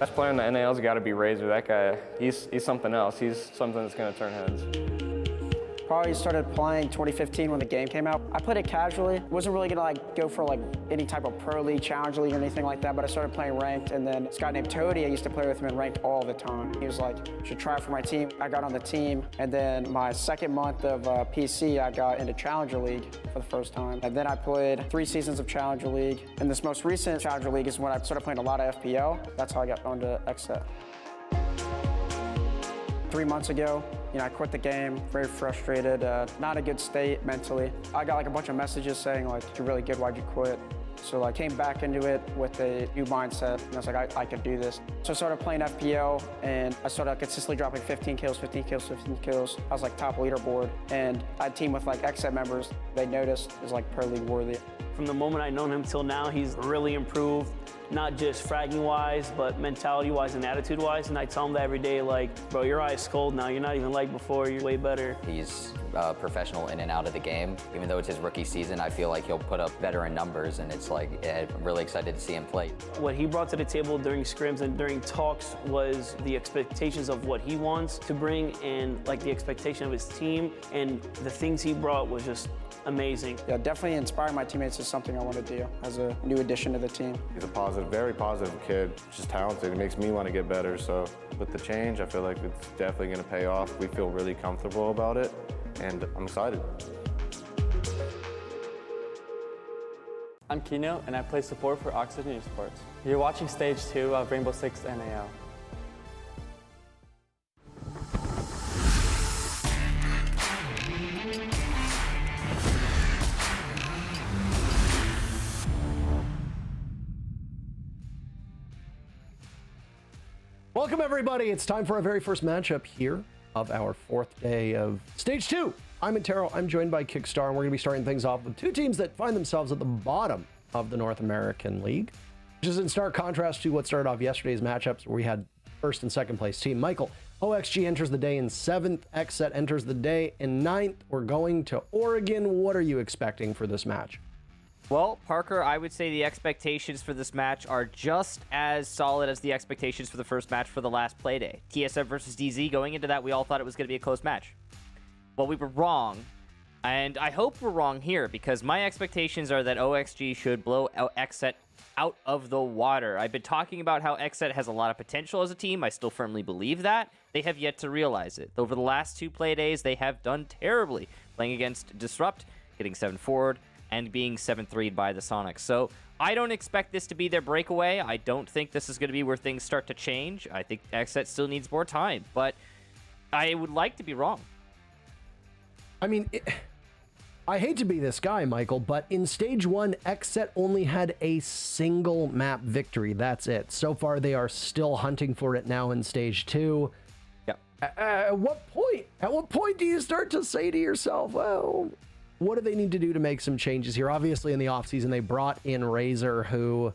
Best player in the NAL's got to be Razor. That guy, he's something else. He's something that's going to turn heads. Probably started playing 2015 when the game came out. I played it casually. Wasn't really gonna go for any type of pro league, challenge league, or anything like that, but I started playing ranked, and then this guy named Toady, I used to play with him in ranked all the time. He was like, you should try it for my team. I got on the team, and then my second month of PC, I got into Challenger League for the first time. And then I played 3 seasons of Challenger League. And this most recent Challenger League is when I started playing a lot of FPL. That's how I got onto XSET. 3 months ago, I quit the game, very frustrated, not a good state mentally. I got a bunch of messages saying you're really good, why'd you quit? So I came back into it with a new mindset, and I was like, I could do this. So I started playing FPL, and I started consistently dropping 15 kills, 15 kills, 15 kills. I was top leaderboard, and I had a team with XSET members. They noticed it was pro league worthy. From the moment I've known him till now, he's really improved, not just fragging-wise, but mentality-wise and attitude-wise. And I tell him that every day, bro, your ice cold now. You're not even like before. You're way better. He's professional in and out of the game. Even though it's his rookie season, I feel like he'll put up veteran numbers, and it's I'm really excited to see him play. What he brought to the table during scrims and during talks was the expectations of what he wants to bring and the expectation of his team, and the things he brought was just amazing. Yeah, definitely inspiring my teammates is something I want to do as a new addition to the team. He's a positive, very positive kid, just talented. It makes me want to get better. So with the change, I feel like it's definitely going to pay off. We feel really comfortable about it, and I'm excited. I'm Keno, and I play support for Oxygen Esports. You're watching Stage 2 of Rainbow Six NAL. Welcome, everybody. It's time for our very first matchup here of our 4th day of Stage 2. I'm Intero. I'm joined by Kickstar, and we're going to be starting things off with 2 teams that find themselves at the bottom of the North American League, which is in stark contrast to what started off yesterday's matchups, where we had first and second place team. Michael, OXG enters the day in 7th. XSET enters the day in 9th. We're going to Oregon. What are you expecting for this match? Well, Parker, I would say the expectations for this match are just as solid as the expectations for the first match for the last Playday. TSM versus DZ, going into that, we all thought it was going to be a close match. Well, we were wrong, and I hope we're wrong here, because my expectations are that OXG should blow XSET out of the water. I've been talking about how XSET has a lot of potential as a team. I still firmly believe that. They have yet to realize it. Over the last 2 Playdays, they have done terribly, playing against Disrupt, getting 7 forward, and being 7-3'd by the Sonics. So I don't expect this to be their breakaway. I don't think this is going to be where things start to change. I think XSET still needs more time, but I would like to be wrong. I mean, I hate to be this guy, Michael, but in Stage 1, XSET only had a single map victory. That's it. So far, they are still hunting for it now in Stage 2. Yep. At what point do you start to say to yourself, well, what do they need to do to make some changes here? Obviously, in the offseason, they brought in Razor, who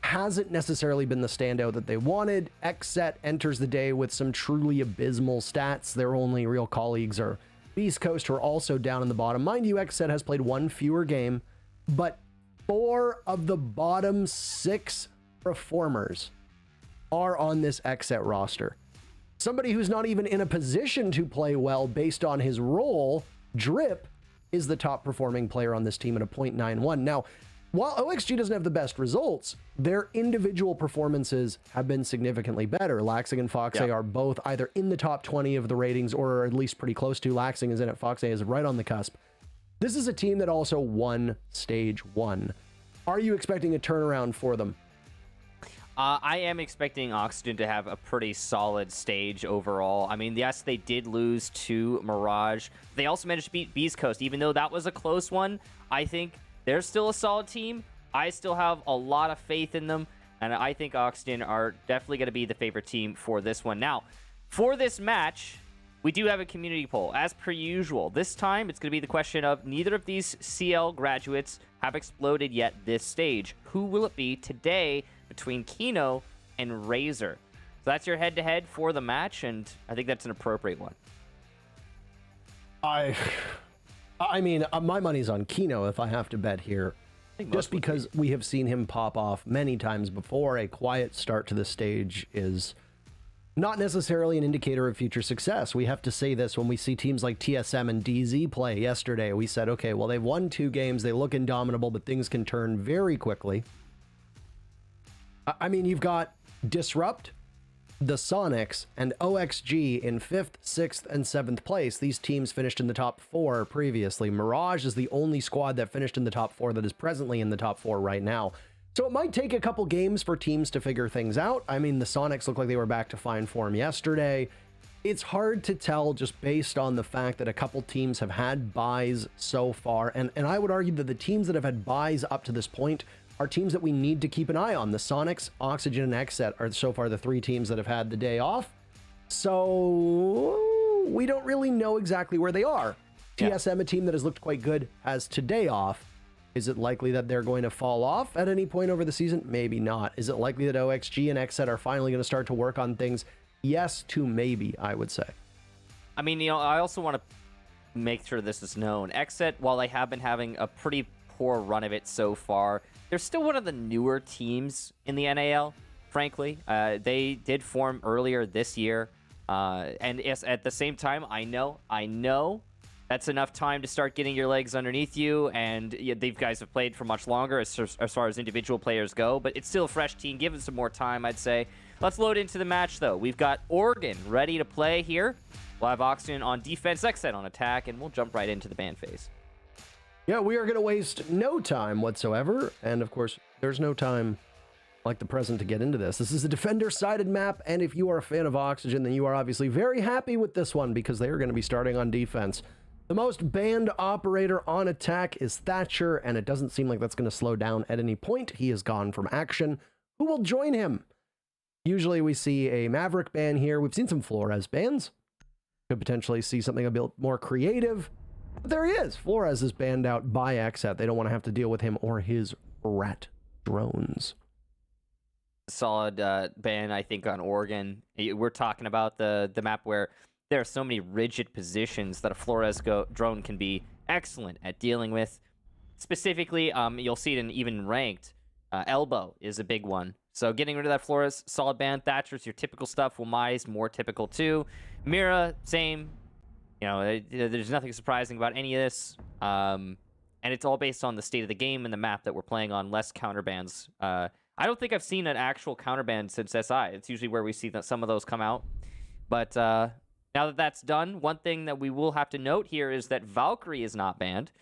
hasn't necessarily been the standout that they wanted. XSET enters the day with some truly abysmal stats. Their only real colleagues are Beast Coast, who are also down in the bottom. Mind you, XSET has played 1 fewer game, but 4 of the bottom 6 performers are on this XSET roster. Somebody who's not even in a position to play well based on his role, Drip, is the top performing player on this team at a .91. Now, while OXG doesn't have the best results, their individual performances have been significantly better. Laxing and Foxay are both either in the top 20 of the ratings, or at least pretty close to. Laxing is in it, Foxay is right on the cusp. This is a team that also won Stage 1. Are you expecting a turnaround for them? I am expecting Oxygen to have a pretty solid stage overall. I mean, yes, they did lose to Mirage. They also managed to beat Beast Coast, even though that was a close one. I think they're still a solid team. I still have a lot of faith in them, and I think Oxygen are definitely going to be the favorite team for this one. Now, for this match, we do have a community poll, as per usual. This time, it's going to be the question of neither of these CL graduates have exploded yet this stage. Who will it be today between Keno and Razor? So that's your head-to-head for the match, and I think that's an appropriate one. I mean, my money's on Keno if I have to bet here. Just because we have seen him pop off many times before, a quiet start to the stage is not necessarily an indicator of future success. We have to say this when we see teams like TSM and DZ play yesterday. We said, okay, well, they've won 2 games. They look indomitable, but things can turn very quickly. I mean, you've got Disrupt, the Sonics, and OXG in 5th, 6th, and 7th place. These teams finished in the top 4 previously. Mirage is the only squad that finished in the top 4 that is presently in the top 4 right now. So it might take a couple games for teams to figure things out. I mean, the Sonics look like they were back to fine form yesterday. It's hard to tell just based on the fact that a couple teams have had buys so far. And I would argue that the teams that have had buys up to this point are teams that we need to keep an eye on. The Sonics, Oxygen, and XSET are so far the 3 teams that have had the day off. So we don't really know exactly where they are. Yeah. TSM, a team that has looked quite good, has today off. Is it likely that they're going to fall off at any point over the season? Maybe not. Is it likely that OXG and XSET are finally going to start to work on things? Yes to maybe, I would say. I mean, I also want to make sure this is known. XSET, while they have been having a pretty poor run of it so far, they're still one of the newer teams in the NAL, frankly. They did form earlier this year. And yes, at the same time, I know that's enough time to start getting your legs underneath you. And these guys have played for much longer as far as individual players go. But it's still a fresh team. Give them some more time, I'd say. Let's load into the match, though. We've got Oregon ready to play here. We'll have Oxygen on defense, XSET on attack, and we'll jump right into the ban phase. Yeah, we are going to waste no time whatsoever. And of course, there's no time like the present to get into this. This is a defender-sided map, and if you are a fan of Oxygen, then you are obviously very happy with this one because they are going to be starting on defense. The most banned operator on attack is Thatcher, and it doesn't seem like that's going to slow down at any point. He is gone from action. Who will join him? Usually we see a Maverick ban here. We've seen some Flores bans. Could potentially see something a bit more creative. But there he is. Flores is banned out by XSET. They don't want to have to deal with him or his rat drones. Solid ban, I think, on Oregon. We're talking about the map where there are so many rigid positions that a Flores drone can be excellent at dealing with. Specifically, you'll see it in even ranked. Elbow is a big one. So getting rid of that Flores, solid ban. Thatcher's your typical stuff. Wamai's more typical too. Mira, same. You know, there's nothing surprising about any of this. And it's all based on the state of the game and the map that we're playing on. Less counter bans. I don't think I've seen an actual counter ban since SI. It's usually where we see that some of those come out. But now that that's done, one thing that we will have to note here is that Valkyrie is not banned,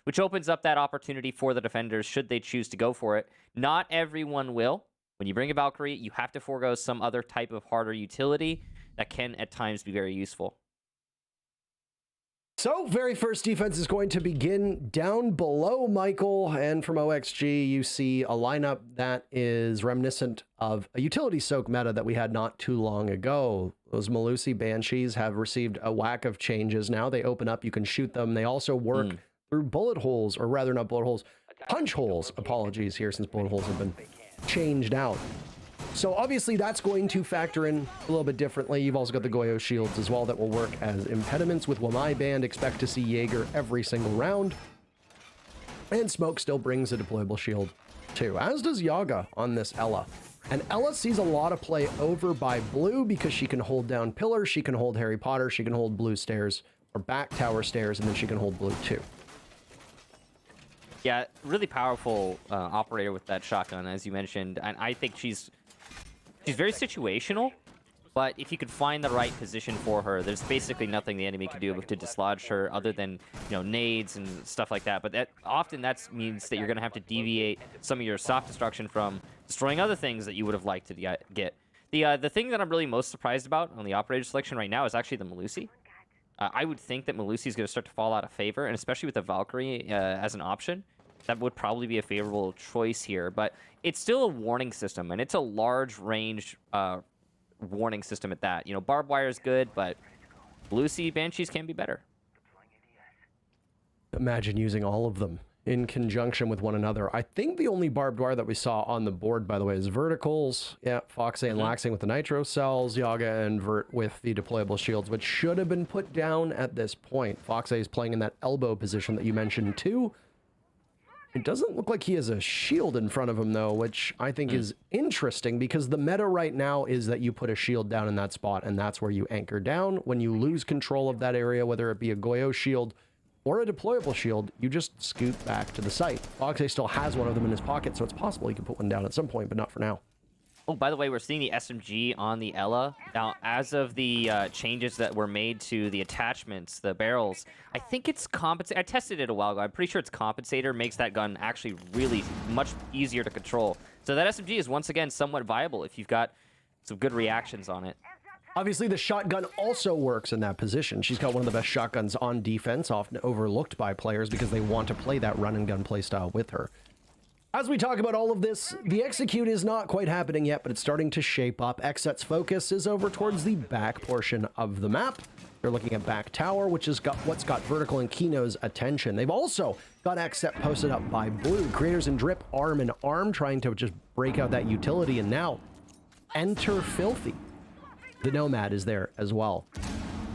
which opens up that opportunity for the defenders should they choose to go for it. Not everyone will. When you bring a Valkyrie, you have to forego some other type of harder utility that can at times be very useful. So, very first defense is going to begin down below Michael, and from OXG, you see a lineup that is reminiscent of a utility soak meta that we had not too long ago. Those Melusi Banshees have received a whack of changes now. They open up, you can shoot them. They also work through bullet holes, or rather not bullet holes, punch holes. Apologies here, since bullet holes have been changed out. So obviously that's going to factor in a little bit differently. You've also got the Goyo shields as well that will work as impediments. With Wamai banned, expect to see Jaeger every single round. And Smoke still brings a deployable shield too, as does Yaga on this Ella. And Ella sees a lot of play over by Blue because she can hold down pillars, she can hold Harry Potter, she can hold Blue stairs, or back tower stairs, and then she can hold Blue too. Yeah, really powerful operator with that shotgun, as you mentioned. And I think she's very situational, but if you could find the right position for her, there's basically nothing the enemy can do to dislodge her other than, you know, nades and stuff like that. But that means that you're going to have to deviate some of your soft destruction from destroying other things that you would have liked to get. The thing that I'm really most surprised about on the operator selection right now is actually the Melusi. I would think that Melusi is going to start to fall out of favor, and especially with the Valkyrie as an option. That would probably be a favorable choice here, but it's still a warning system, and it's a large range warning system at that. You know, barbed wire is good, but Melusi Banshees can be better. Imagine using all of them in conjunction with one another. I think the only barbed wire that we saw on the board, by the way, is verticals. Yeah, Foxay and Laxing with the nitro cells, Yaga and Vert with the deployable shields, which should have been put down at this point. Foxay is playing in that elbow position that you mentioned too. It doesn't look like he has a shield in front of him, though, which I think is interesting because the meta right now is that you put a shield down in that spot, and that's where you anchor down. When you lose control of that area, whether it be a Goyo shield or a deployable shield, you just scoot back to the site. Foxay still has one of them in his pocket, so it's possible he can put one down at some point, but not for now. Oh, by the way, we're seeing the SMG on the Ella. Now, as of the changes that were made to the attachments, the barrels, I think it's compensator. I tested it a while ago. I'm pretty sure it's compensator makes that gun actually really much easier to control. So that SMG is once again somewhat viable if you've got some good reactions on it. Obviously, the shotgun also works in that position. She's got one of the best shotguns on defense, often overlooked by players because they want to play that run and gun playstyle with her. As we talk about all of this, the execute is not quite happening yet, but it's starting to shape up. XSET's focus is over towards the back portion of the map. They're looking at back tower, which has got what's got Vertical and Keno's attention. They've also got XSET posted up by blue. Creators and Drip arm in arm, trying to just break out that utility, and now enter Filthy. The Nomad is there as well.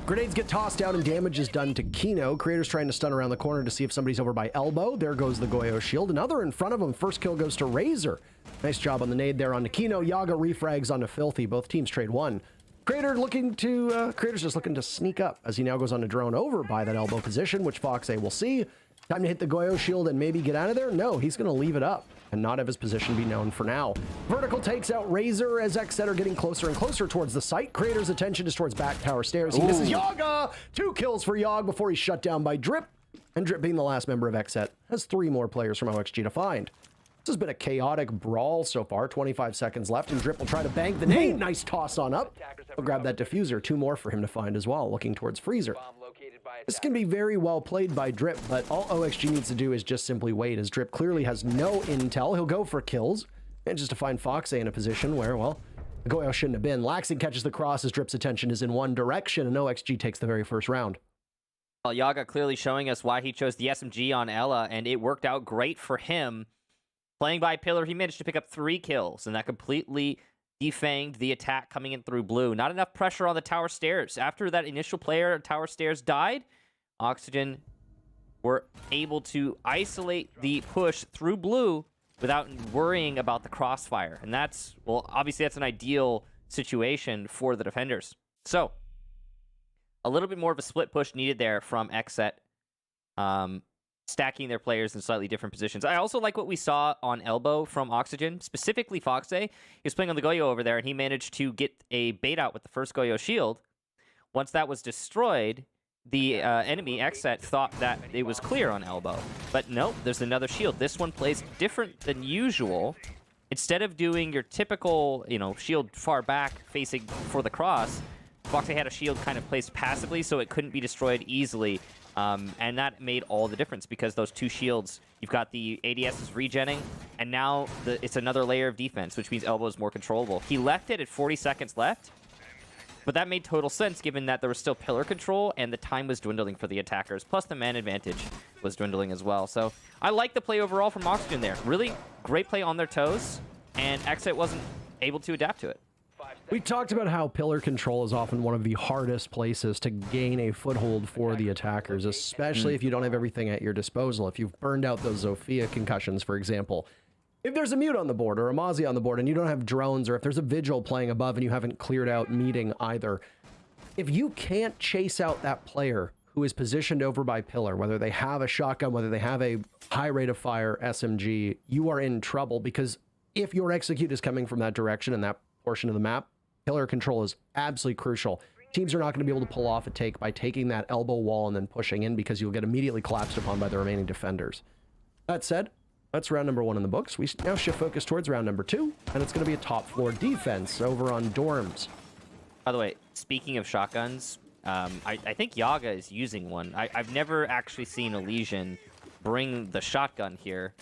Grenades get tossed down and damage is done to Keno. Creators trying to stun around the corner to see if somebody's over by elbow. There goes the Goyo shield. Another in front of him. First kill goes to Razor. Nice job on the nade there onto Keno. Yaga refrags onto Filthy. Both teams trade one. Creators just looking to sneak up as he now goes on to drone over by that elbow position, which Foxay will see. Time to hit the Goyo shield and maybe get out of there? No, he's going to leave it up and not have his position be known for now. Vertical takes out Razor as XSET are getting closer and closer towards the site. Creator's attention is towards back tower stairs. He misses Yaga! 2 kills for Yog before he's shut down by Drip. And Drip, being the last member of XSET, has 3 more players from OXG to find. This has been a chaotic brawl so far. 25 seconds left, and Drip will try to bank the nade. Nice toss on up. He'll grab that diffuser. 2 more for him to find as well, looking towards Freezer. This can be very well played by Drip, but all OXG needs to do is just simply wait, as Drip clearly has no intel. He'll go for kills, and just to find Foxay in a position where, well, the Goyo shouldn't have been. Laxing catches the cross as Drip's attention is in one direction, and OXG takes the very first round. Well, Yaga clearly showing us why he chose the SMG on Ella, and it worked out great for him. Playing by Pillar, he managed to pick up 3 kills, and that completely defanged the attack coming in through blue. Not enough pressure on the tower stairs. After that initial player tower stairs died, Oxygen were able to isolate the push through blue without worrying about the crossfire. And that's, well, obviously that's an ideal situation for the defenders. So, a little bit more of a split push needed there from XSET. Stacking their players in slightly different positions. I also like what we saw on elbow from Oxygen, specifically Foxay. He was playing on the Goyo over there, and he managed to get a bait out with the first Goyo shield. Once that was destroyed, the enemy, XSET, thought that it was clear on elbow. But nope, there's another shield. This one plays different than usual. Instead of doing your typical, shield far back facing for the cross, Foxay had a shield kind of placed passively so it couldn't be destroyed easily. And that made all the difference because those 2 shields, you've got the ADS is regenning, and now it's another layer of defense, which means elbow is more controllable. He left it at 40 seconds left, but that made total sense given that there was still pillar control and the time was dwindling for the attackers, plus the man advantage was dwindling as well. So I like the play overall from Oxygen there. Really great play on their toes, and XSET wasn't able to adapt to it. We talked about how pillar control is often one of the hardest places to gain a foothold for the attackers, especially if you don't have everything at your disposal. If you've burned out those Zofia concussions, for example. If there's a mute on the board or a Mozzie on the board and you don't have drones, or if there's a vigil playing above and you haven't cleared out meeting either, if you can't chase out that player who is positioned over by pillar, whether they have a shotgun, whether they have a high rate of fire SMG, you are in trouble, because if your execute is coming from that direction and that portion of the map, pillar control is absolutely crucial. Teams are not going to be able to pull off a take by taking that elbow wall and then pushing in, because you'll get immediately collapsed upon by the remaining defenders. That said, that's round number 1 in the books. We now shift focus towards round number 2, and it's going to be a top floor defense over on dorms. By the way, speaking of shotguns, I think Yaga is using one. I've never actually seen Elysian bring the shotgun here.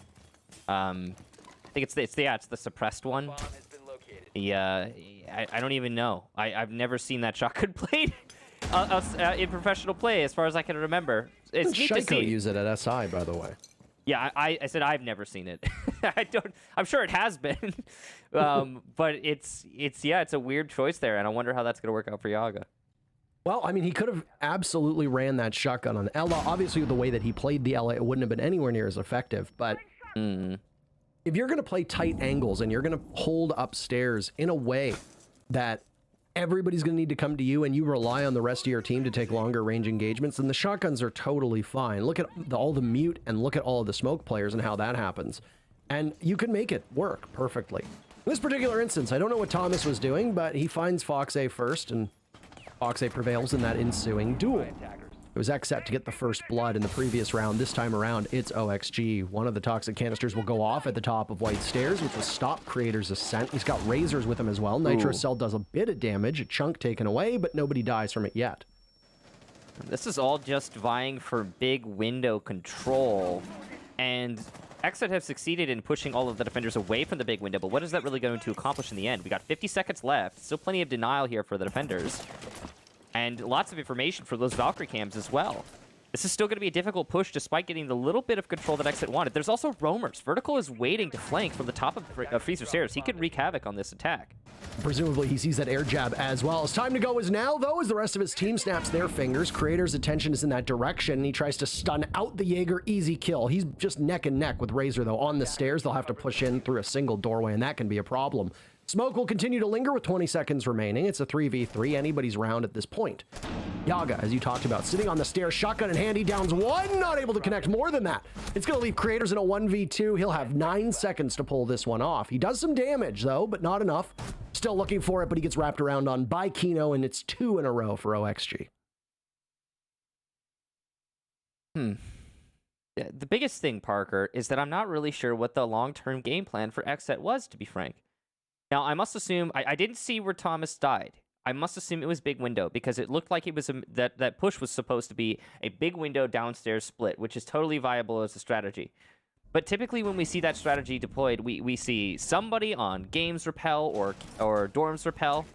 I think it's the suppressed one. Yeah, I don't even know. I've never seen that shotgun played in professional play, as far as I can remember. It's neat to see. Use it at SI, by the way. Yeah, I said I've never seen it. I'm sure it has been, but it's a weird choice there, and I wonder how that's gonna work out for Yaga. Well, I mean, he could have absolutely ran that shotgun on Ella. Obviously, the way that he played the Ella, it wouldn't have been anywhere near as effective, but If you're going to play tight angles and you're going to hold upstairs in a way that everybody's going to need to come to you and you rely on the rest of your team to take longer range engagements, then the shotguns are totally fine. Look at all the mute and look at all of the smoke players and how that happens. And you can make it work perfectly. In this particular instance, I don't know what Thomas was doing, but he finds Fox-A first, and Fox-A prevails in that ensuing duel. It was XSET to get the first blood in the previous round. This time around, it's OXG. One of the toxic canisters will go off at the top of White Stairs, which will stop Creator's ascent. He's got razors with him as well. Nitro Cell does a bit of damage, a chunk taken away, but nobody dies from it yet. This is all just vying for big window control, and XSET have succeeded in pushing all of the defenders away from the big window, but what is that really going to accomplish in the end? We got 50 seconds left, still plenty of denial here for the defenders, and lots of information for those Valkyrie cams as well. This is still going to be a difficult push despite getting the little bit of control that XSET wanted. There's also roamers. Vertical is waiting to flank from the top of Freezer Stairs. He could wreak havoc on this attack. Presumably he sees that air jab as well. His time to go is now, though, as the rest of his team snaps their fingers. Creator's attention is in that direction. He tries to stun out the Jaeger. Easy kill. He's just neck and neck with Razor, though. On the stairs, they'll have to push in through a single doorway, and that can be a problem. Smoke will continue to linger with 20 seconds remaining. It's a 3v3, anybody's round at this point. Yaga, as you talked about, sitting on the stairs, shotgun in hand, he downs one, not able to connect more than that. It's going to leave Creators in a 1v2. He'll have 9 seconds to pull this one off. He does some damage, though, but not enough. Still looking for it, but he gets wrapped around on by Keno, and it's 2 in a row for OXG. Yeah, the biggest thing, Parker, is that I'm not really sure what the long-term game plan for XSET was, to be frank. Now, I must assume, I didn't see where Thomas died. I must assume it was big window because it looked like it was that push was supposed to be a big window downstairs split, which is totally viable as a strategy. But typically when we see that strategy deployed, we see somebody on games repel or dorms repel.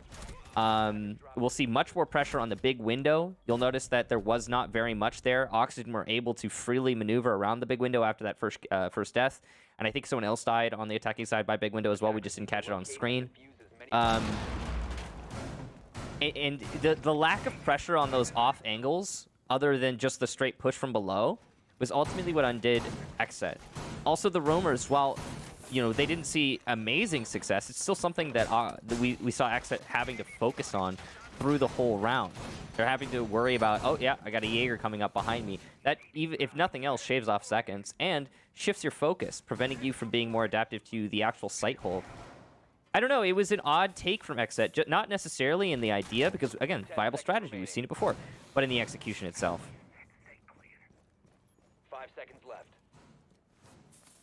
We'll see much more pressure on the big window. You'll notice that there was not very much there. Oxygen were able to freely maneuver around the big window after that first death. And I think someone else died on the attacking side by big window as well. We just didn't catch it on screen. And the lack of pressure on those off angles, other than just the straight push from below, was ultimately what undid XSET. Also, the roamers, while they didn't see amazing success, it's still something that we saw XSET having to focus on through the whole round. They're having to worry about, oh yeah, I got a Jaeger coming up behind me. That, even if nothing else, shaves off seconds and shifts your focus, preventing you from being more adaptive to the actual sight hold. I don't know, it was an odd take from XSET, not necessarily in the idea, because again, viable strategy, we've seen it before, but in the execution itself. 5 seconds left.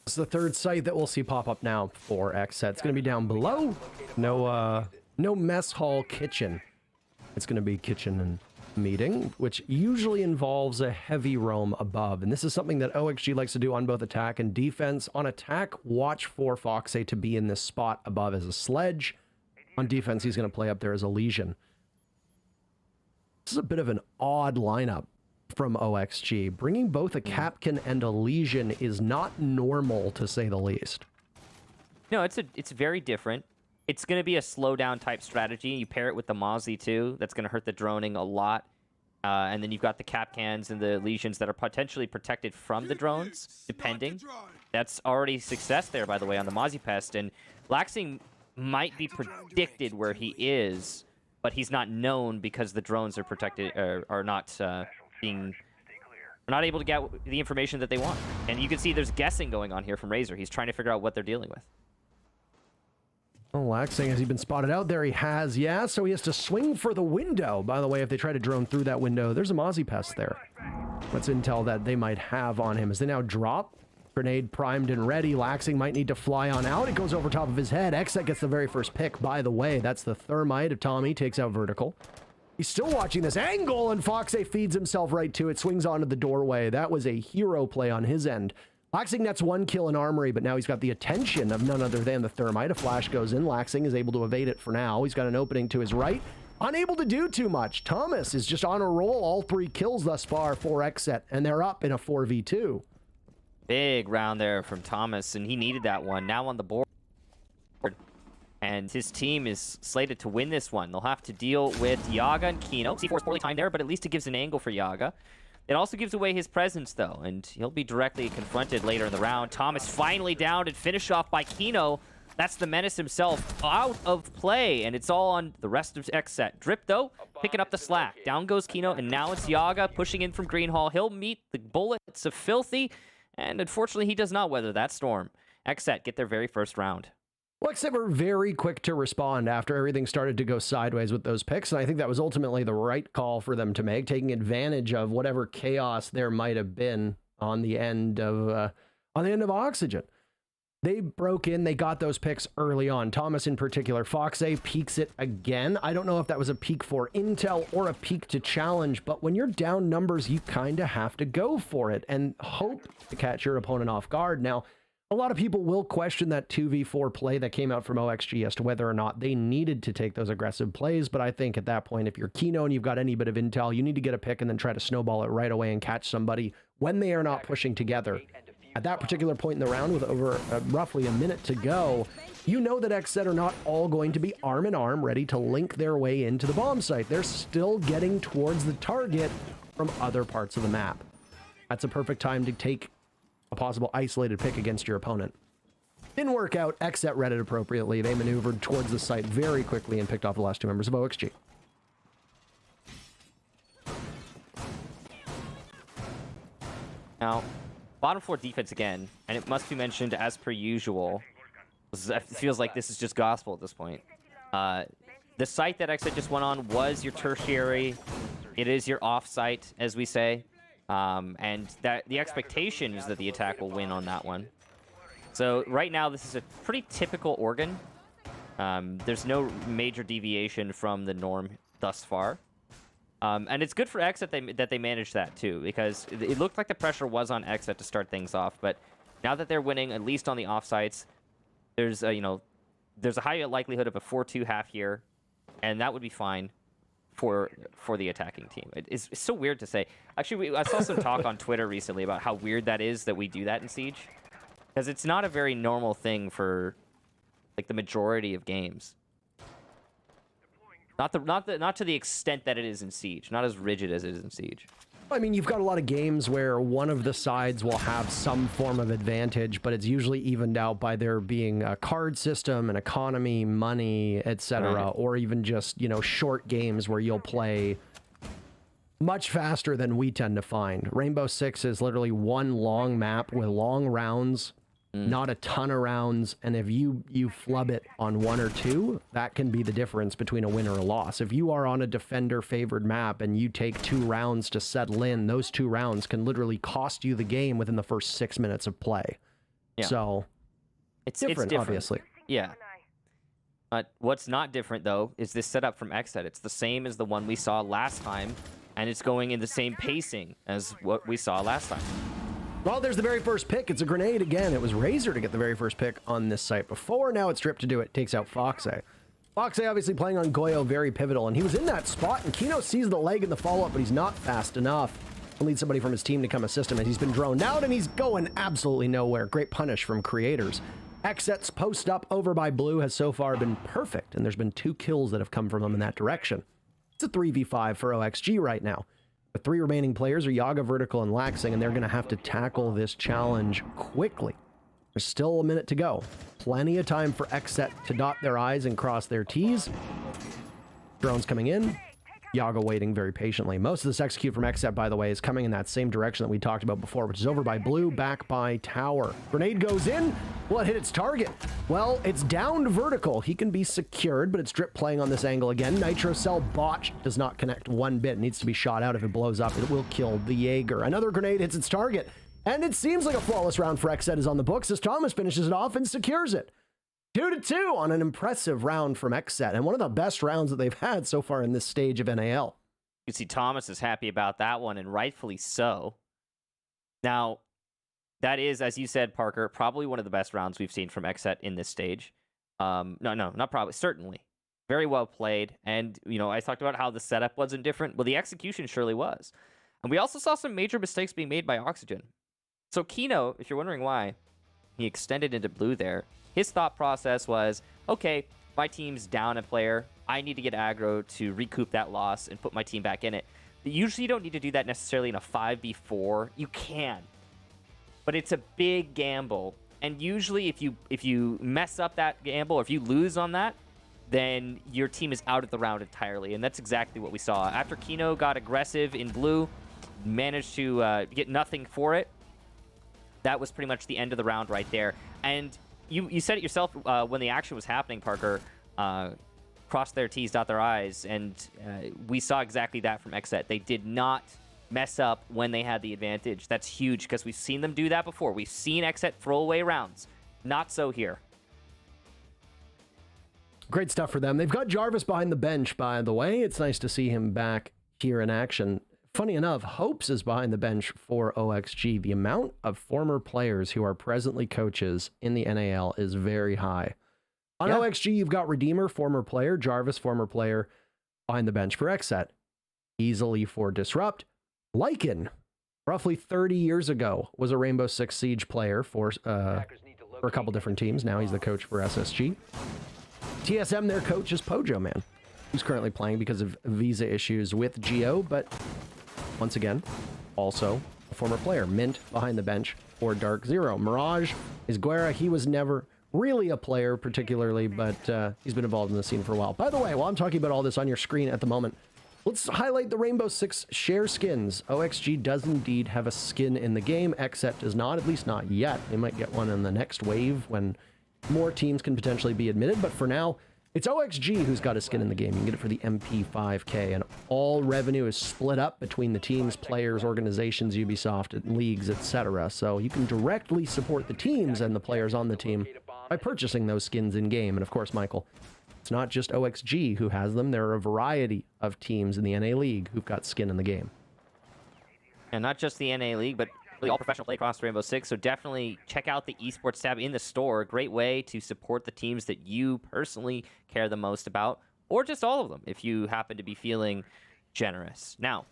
It's the third site that we'll see pop up now for XSET. It's going to be down below. No mess hall kitchen. It's going to be kitchen and meeting, which usually involves a heavy roam above. And this is something that OXG likes to do on both attack and defense. On attack, watch for Fox-A to be in this spot above as a sledge. On defense, he's going to play up there as a legion. This is a bit of an odd lineup from OXG. Bringing both a Capcan and a legion is not normal, to say the least. No, it's very different. It's going to be a slowdown type strategy. You pair it with the Mozzie too. That's going to hurt the droning a lot. And then you've got the Capcans and the Legions that are potentially protected from the drones, depending. That's already success there, by the way, on the Mozzie Pest. And Laxing might be predicted where he is, but he's not known because the drones are protected, are not not able to get the information that they want. And you can see there's guessing going on here from Razor. He's trying to figure out what they're dealing with. Oh, Laxing, has he been spotted out there? He has, yeah, so he has to swing for the window. By the way, if they try to drone through that window, there's a Mozzie Pest there. What's intel that they might have on him as they now drop? Grenade primed and ready. Laxing might need to fly on out. It goes over top of his head. XSET gets the very first pick, by the way. That's the thermite of Tommy, takes out vertical. He's still watching this angle, and Fox-A feeds himself right to it, swings onto the doorway. That was a hero play on his end. Laxing nets 1 kill in Armory, but now he's got the attention of none other than the thermite. A flash goes in. Laxing is able to evade it for now. He's got an opening to his right. Unable to do too much. Thomas is just on a roll. All 3 kills thus far for XSET, and they're up in a 4v2. Big round there from Thomas, and he needed that one. Now on the board. And his team is slated to win this one. They'll have to deal with Yaga and Keno. C4 is poorly timed there, but at least it gives an angle for Yaga. It also gives away his presence, though, and he'll be directly confronted later in the round. Thomas finally downed and finished off by Keno. That's the Menace himself out of play, and it's all on the rest of XSET. Drip, though, picking up the slack. Down goes Keno, and now it's Yaga pushing in from Greenhall. He'll meet the bullets of Filthy, and unfortunately, he does not weather that storm. XSET get their very first round. Well, XSET were very quick to respond after everything started to go sideways with those picks, and I think that was ultimately the right call for them to make, taking advantage of whatever chaos there might have been on the end of Oxygen. They broke in, they got those picks early on. Thomas in particular, Fox A peaks it again. I don't know if that was a peak for intel or a peak to challenge, but when you're down numbers, you kind of have to go for it and hope to catch your opponent off guard. Now, a lot of people will question that 2v4 play that came out from OXG as to whether or not they needed to take those aggressive plays, but I think at that point, if you're Keno and you've got any bit of intel, you need to get a pick and then try to snowball it right away and catch somebody when they are not pushing together. At that particular point in the round, with over roughly a minute to go, you know that XSET are not all going to be arm in arm ready to link their way into the bomb site. They're still getting towards the target from other parts of the map. That's a perfect time to take a possible isolated pick against your opponent. Didn't work out. XSET read it appropriately. They maneuvered towards the site very quickly and picked off the last two members of OXG. Now, bottom floor defense again, and it must be mentioned as per usual. It feels like this is just gospel at this point. The site that XSET just went on was your tertiary. It is your off-site, as we say. And that the expectation is that the attack will win on that one. So right now, this is a pretty typical organ. There's no major deviation from the norm thus far. And it's good for XSET that they managed that too, because it looked like the pressure was on XSET to start things off. But now that they're winning, at least on the offsites, there's a high likelihood of a 4-2 half here, and that would be fine for the attacking team. It's so weird to say. Actually, I saw some talk on Twitter recently about how weird that is that we do that in Siege, because it's not a very normal thing for like the majority of games. Not to the extent that it is in Siege. Not as rigid as it is in Siege. I mean, you've got a lot of games where one of the sides will have some form of advantage, but it's usually evened out by there being a card system, an economy, money, etc., Right. or even just, short games where you'll play much faster than we tend to find. Rainbow Six is literally one long map with long rounds, not a ton of rounds, and if you flub it on one or two, that can be the difference between a win or a loss. If you are on a defender-favored map and you take 2 rounds to settle in, those 2 rounds can literally cost you the game within the first 6 minutes of play. Yeah. So, it's different, obviously. Yeah. What's not different, though, is this setup from XSET. It's the same as the one we saw last time, and it's going in the same pacing as what we saw last time. Well, there's the very first pick. It's a grenade again. It was Razor to get the very first pick on this site before. Now it's Drip to do it. Takes out Foxe. Foxe obviously playing on Goyo, very pivotal, and he was in that spot, and Keno sees the leg in the follow-up, but he's not fast enough. He'll need somebody from his team to come assist him as he's been droned out, and he's going absolutely nowhere. Great punish from creators. XSET's post up over by Blue has so far been perfect, and there's been 2 kills that have come from him in that direction. It's a 3v5 for OXG right now. The 3 remaining players are Yaga, Vertical, and Laxing, and they're going to have to tackle this challenge quickly. There's still a minute to go. Plenty of time for XSET to dot their I's and cross their T's. Drones coming in. Yaga waiting very patiently. Most of this execute from XSET, by the way, is coming in that same direction that we talked about before, which is over by Blue, back by Tower. Grenade goes in. Will it hit its target? Well, it's down to Vertical. He can be secured, but it's Drip playing on this angle again. Nitro Cell botch does not connect one bit. It needs to be shot out. If it blows up, it will kill the Jaeger. Another grenade hits its target, and it seems like a flawless round for XSET is on the books as Thomas finishes it off and secures it. 2-2 on an impressive round from XSET, and one of the best rounds that they've had so far in this stage of NAL. You can see Thomas is happy about that one, and rightfully so. Now, that is, as you said, Parker, probably one of the best rounds we've seen from XSET in this stage. No, not probably, certainly. Very well played, and, I talked about how the setup wasn't different. Well, the execution surely was. And we also saw some major mistakes being made by Oxygen. So Keno, if you're wondering why, he extended into Blue there. His thought process was, okay, my team's down a player. I need to get aggro to recoup that loss and put my team back in it. Usually you don't need to do that necessarily in a 5v4. You can, but it's a big gamble. And usually if you mess up that gamble, or if you lose on that, then your team is out of the round entirely. And that's exactly what we saw. After Keno got aggressive in blue, managed to get nothing for it, that was pretty much the end of the round right there. And you said it yourself when the action was happening, Parker. Crossed their T's, dot their I's, and we saw exactly that from XSET. They did not mess up when they had the advantage. That's huge because we've seen them do that before. We've seen XSET throw away rounds. Not so here. Great stuff for them. They've got Jarvis behind the bench, by the way. It's nice to see him back here in action. Funny enough, Hopes is behind the bench for OXG. The amount of former players who are presently coaches in the NAL is very high. On OXG, you've got Redeemer, former player, Jarvis, former player, behind the bench for XSET. Easily for Disrupt. Lycan, roughly 30 years ago, was a Rainbow Six Siege player for a couple different teams. Now he's the coach for SSG. TSM, their coach, is Pojo Man, who's currently playing because of visa issues with Geo, but once again, also a former player. Mint behind the bench for Dark Zero. Mirage is Guerra. He was never really a player particularly, but he's been involved in the scene for a while. By the way, while I'm talking about all this on your screen at the moment, let's highlight the Rainbow Six share skins. OXG does indeed have a skin in the game. XSET does not, at least not yet. They might get one in the next wave when more teams can potentially be admitted, but for now, it's OXG who's got a skin in the game. You can get it for the MP5K, and all revenue is split up between the teams, players, organizations, Ubisoft, and leagues, etc. So you can directly support the teams and the players on the team by purchasing those skins in-game. And of course, Michael, it's not just OXG who has them. There are a variety of teams in the NA League who've got skin in the game. And not just the NA League, but really all professional play across Rainbow Six. So definitely check out the esports tab in the store. A great way to support the teams that you personally care the most about, or just all of them if you happen to be feeling generous. Now,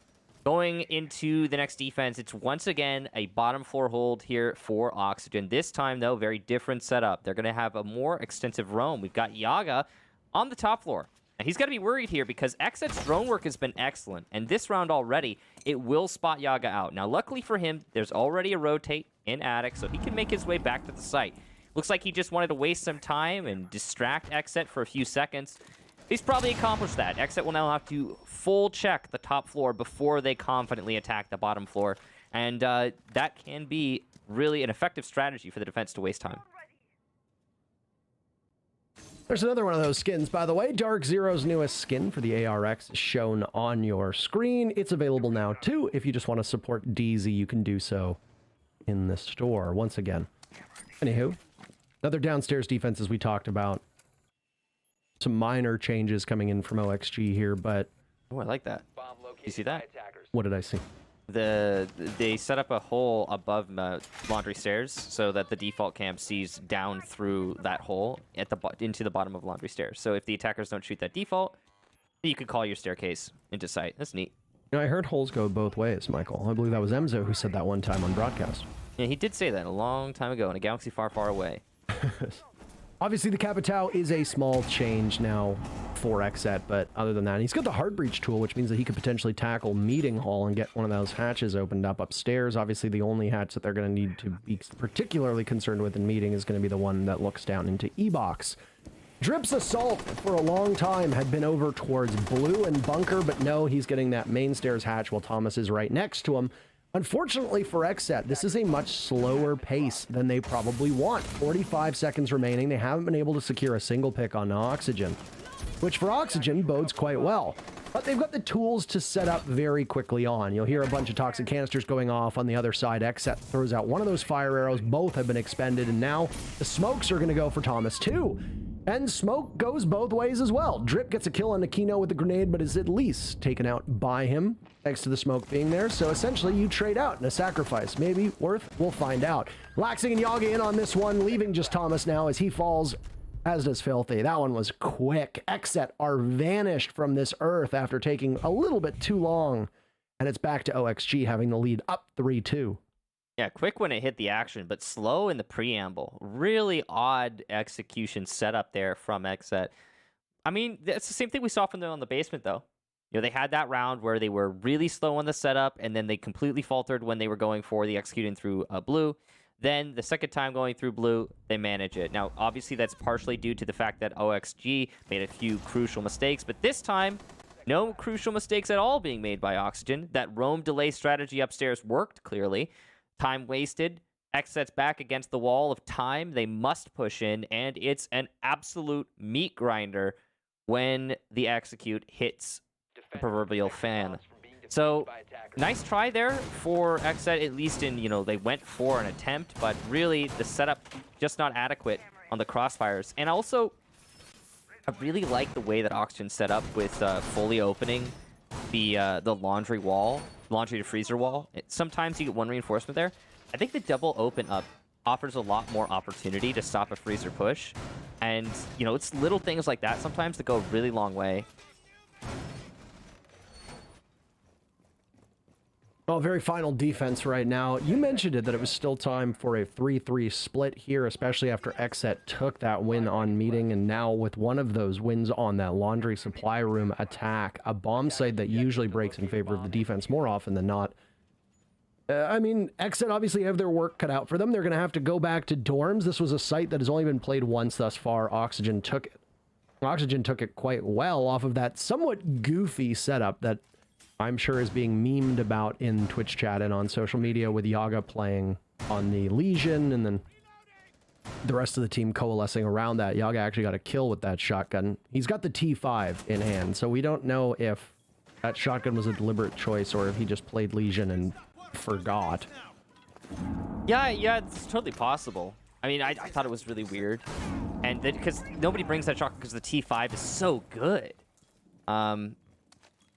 going into the next defense, it's once again a bottom floor hold here for Oxygen. This time, though, very different setup. They're going to have a more extensive roam. We've got Yaga on the top floor. And he's got to be worried here because XSET's drone work has been excellent. And this round already, it will spot Yaga out. Now, luckily for him, there's already a rotate in Attic, so he can make his way back to the site. Looks like he just wanted to waste some time and distract XSET for a few seconds. He's probably accomplished that. XSET will now have to full check the top floor before they confidently attack the bottom floor. And that can be really an effective strategy for the defense to waste time. There's another one of those skins, by the way. Dark Zero's newest skin for the ARX is shown on your screen. It's available now, too. If you just want to support DZ, you can do so in the store once again. Anywho, another downstairs defense as we talked about. Some minor changes coming in from OXG here, but... Oh, I like that. You see that? What did I see? They set up a hole above laundry stairs so that the default cam sees down through that hole at into the bottom of laundry stairs. So if the attackers don't shoot that default, you could call your staircase into sight. That's neat. You know, I heard holes go both ways, Michael. I believe that was Emzo who said that one time on broadcast. Yeah, he did say that a long time ago in a galaxy far, far away. Obviously, the Capitao is a small change now for XSET, but other than that, he's got the Hard Breach tool, which means that he could potentially tackle Meeting Hall and get one of those hatches opened up upstairs. Obviously, the only hatch that they're going to need to be particularly concerned with in Meeting is going to be the one that looks down into E-Box. Drip's Assault, for a long time, had been over towards Blue and Bunker, but no, he's getting that main stairs hatch while Thomas is right next to him. Unfortunately for XSET, this is a much slower pace than they probably want. 45 seconds remaining. They haven't been able to secure a single pick on Oxygen, which for Oxygen bodes quite well. But they've got the tools to set up very quickly on. You'll hear a bunch of toxic canisters going off on the other side. XSET throws out one of those fire arrows. Both have been expended, and now the smokes are going to go for Thomas too. And smoke goes both ways as well. Drip gets a kill on the Keno with the grenade, but is at least taken out by him, thanks to the smoke being there. So essentially, you trade out in a sacrifice. Maybe worth, we'll find out. Laxing and Yaga in on this one, leaving just Thomas now as he falls, as does Filthy. That one was quick. XSET are vanished from this earth after taking a little bit too long. And it's back to OXG having the lead up 3-2. Yeah, quick when it hit the action, but slow in the preamble. Really odd execution setup there from XSET. I mean, that's the same thing we saw from them on the basement, though. They had that round where they were really slow on the setup, and then they completely faltered when they were going for the executing through blue. Then the second time going through blue, they manage it. Now, obviously, that's partially due to the fact that OXG made a few crucial mistakes, but this time, no crucial mistakes at all being made by Oxygen. That roam delay strategy upstairs worked, clearly. Time wasted. XSET's back against the wall of time. They must push in, and it's an absolute meat grinder when the execute hits the proverbial fan. So, nice try there for XSET, at least in, they went for an attempt, but really the setup just not adequate on the crossfires. And also, I really like the way that Oxygen set up with fully opening the laundry to freezer wall. Sometimes you get one reinforcement there. I think the double open up offers a lot more opportunity to stop a freezer push. And, it's little things like that sometimes that go a really long way. Well, very final defense right now. You mentioned it, that it was still time for a 3-3 split here, especially after XSET took that win on meeting, and now with one of those wins on that laundry supply room attack, a bomb site that usually breaks in favor of the defense more often than not. XSET obviously have their work cut out for them. They're going to have to go back to dorms. This was a site that has only been played once thus far. Oxygen took it quite well off of that somewhat goofy setup that I'm sure is being memed about in Twitch chat and on social media, with Yaga playing on the Legion and then the rest of the team coalescing around that. Yaga actually got a kill with that shotgun. He's got the T5 in hand, so we don't know if that shotgun was a deliberate choice or if he just played Legion and forgot. Yeah, it's totally possible. I thought it was really weird. And then, because nobody brings that shotgun because the T5 is so good.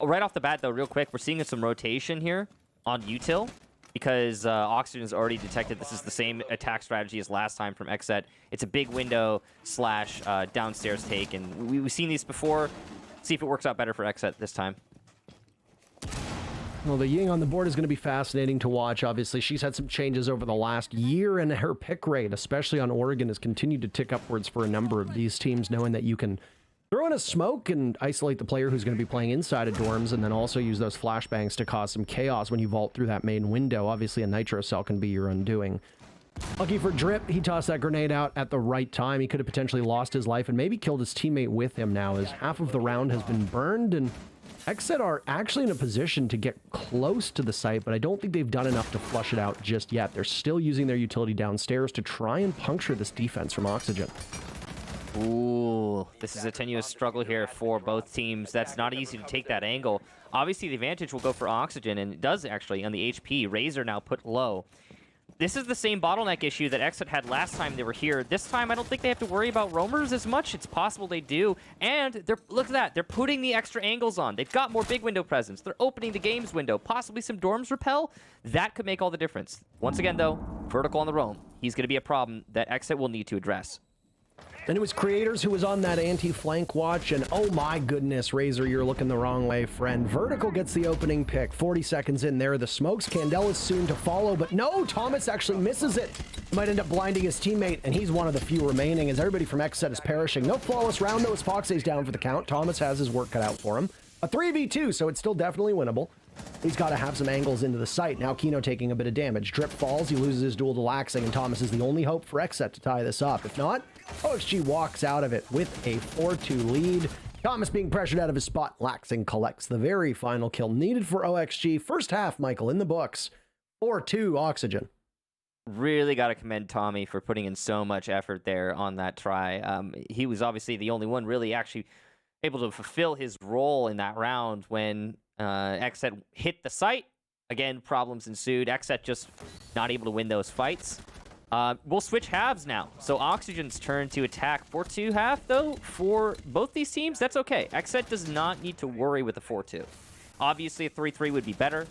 Right off the bat, though, real quick, we're seeing some rotation here on util because Oxygen has already detected this is the same attack strategy as last time from XSET. It's a big window / downstairs take, and we've seen these before. See if it works out better for XSET this time. Well, the Ying on the board is going to be fascinating to watch. Obviously, she's had some changes over the last year, and her pick rate, especially on Oregon, has continued to tick upwards for a number of these teams, knowing that you can throw in a smoke and isolate the player who's going to be playing inside of dorms, and then also use those flashbangs to cause some chaos when you vault through that main window. Obviously, a nitro cell can be your undoing. Lucky for Drip, he tossed that grenade out at the right time. He could have potentially lost his life and maybe killed his teammate with him now, as half of the round has been burned, and XSET are actually in a position to get close to the site, but I don't think they've done enough to flush it out just yet. They're still using their utility downstairs to try and puncture this defense from Oxygen. Ooh, this is a tenuous struggle here for both teams. That's not easy to take that angle. Obviously, the advantage will go for Oxygen, and it does actually on the HP. Razor now put low. This is the same bottleneck issue that XSET had last time they were here. This time, I don't think they have to worry about roamers as much. It's possible they do. And look at that. They're putting the extra angles on. They've got more big window presence. They're opening the games window. Possibly some dorms repel. That could make all the difference. Once again, though, vertical on the roam. He's going to be a problem that XSET will need to address. And it was Creators who was on that anti-flank watch, and oh my goodness, Razor, you're looking the wrong way, friend. Vertical gets the opening pick. 40 seconds in there. The smokes. Candela is soon to follow, but no, Thomas actually misses it. Might end up blinding his teammate, and he's one of the few remaining as everybody from XSET is perishing. No flawless round, though, as Foxy's down for the count. Thomas has his work cut out for him. A 3v2, so it's still definitely winnable. He's got to have some angles into the site. Now Keno taking a bit of damage. Drip falls, he loses his duel to Laxing, and Thomas is the only hope for XSET to tie this up. If not, OXG walks out of it with a 4-2 lead. Thomas being pressured out of his spot. Laxing collects the very final kill needed for OXG. First half, Michael, in the books. 4-2 Oxygen. Really got to commend Tommy for putting in so much effort there on that try. He was obviously the only one really actually able to fulfill his role in that round when XSET hit the site. Again, problems ensued. XSET just not able to win those fights. We'll switch halves now. So Oxygen's turn to attack. 4-2 half, though, for both these teams, that's okay. XSET does not need to worry with a 4-2. Obviously, a 3-3 would be better.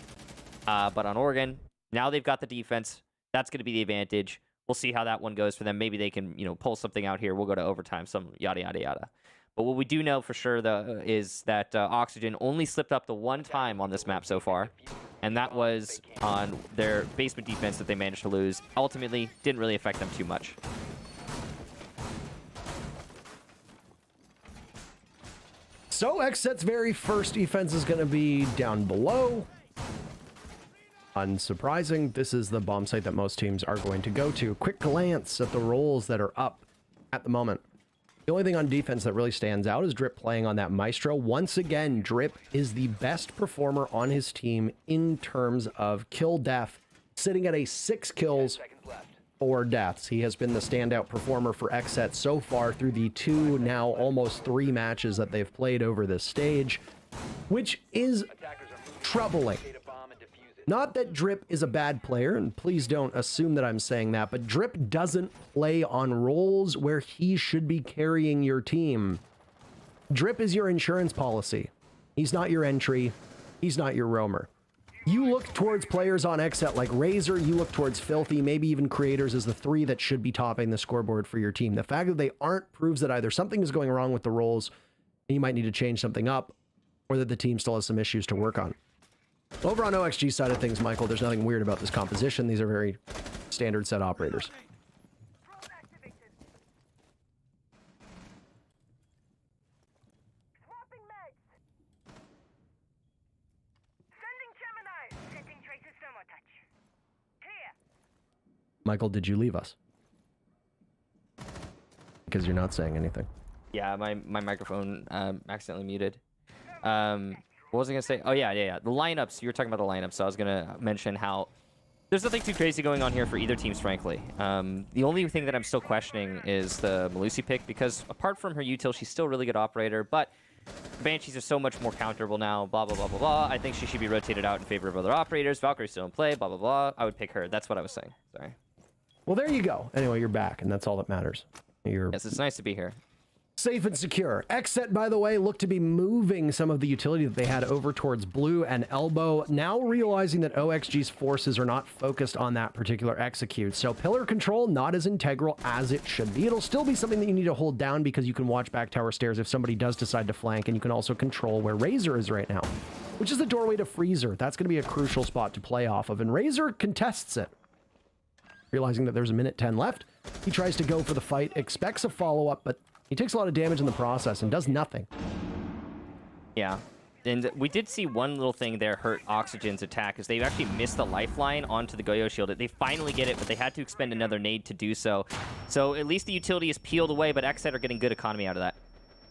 But on Oregon, now they've got the defense. That's going to be the advantage. We'll see how that one goes for them. Maybe they can, pull something out here. We'll go to overtime, some yada, yada, yada. But what we do know for sure, though, is that Oxygen only slipped up the one time on this map so far, and that was on their basement defense that they managed to lose. Ultimately, didn't really affect them too much. So XSET's very first defense is going to be down below. Unsurprising, this is the bomb site that most teams are going to go to. Quick glance at the roles that are up at the moment. The only thing on defense that really stands out is Drip playing on that Maestro. Once again, Drip is the best performer on his team in terms of kill death, sitting at a 6 kills, 4 deaths. He has been the standout performer for XSET so far through the 2, now almost 3 matches that they've played over this stage, which is troubling. Not that Drip is a bad player, and please don't assume that I'm saying that, but Drip doesn't play on roles where he should be carrying your team. Drip is your insurance policy. He's not your entry. He's not your roamer. You look towards players on XSET like Razor, you look towards Filthy, maybe even Creators as the 3 that should be topping the scoreboard for your team. The fact that they aren't proves that either something is going wrong with the roles and you might need to change something up, or that the team still has some issues to work on. Over on OXG's side of things, Michael, there's nothing weird about this composition. These are very standard set operators. Michael, did you leave us? Because you're not saying anything. Yeah, my microphone accidentally muted. What was I going to say? Oh, yeah. The lineups. You were talking about the lineups, so I was going to mention how there's nothing too crazy going on here for either teams, frankly. The only thing that I'm still questioning is the Melusi pick, because apart from her util, she's still a really good operator, but Banshees are so much more counterable now, blah, blah, blah, blah, blah. I think she should be rotated out in favor of other operators. Valkyrie's still in play, blah, blah, blah. I would pick her. That's what I was saying. Sorry. Well, there you go. Anyway, you're back, and that's all that matters. Yes, it's nice to be here. Safe and secure. XSET, by the way, looked to be moving some of the utility that they had over towards Blue and Elbow, now realizing that OXG's forces are not focused on that particular execute. So pillar control, not as integral as it should be. It'll still be something that you need to hold down because you can watch back tower stairs if somebody does decide to flank, and you can also control where Razor is right now, which is the doorway to Freezer. That's going to be a crucial spot to play off of, and Razor contests it. Realizing that there's a minute 10 left, he tries to go for the fight, expects a follow-up, but he takes a lot of damage in the process and does nothing. Yeah. And we did see one little thing there hurt Oxygen's attack, is they actually missed the lifeline onto the Goyo shield. They finally get it, but they had to expend another nade to do so. So at least the utility is peeled away, but XSET are getting good economy out of that.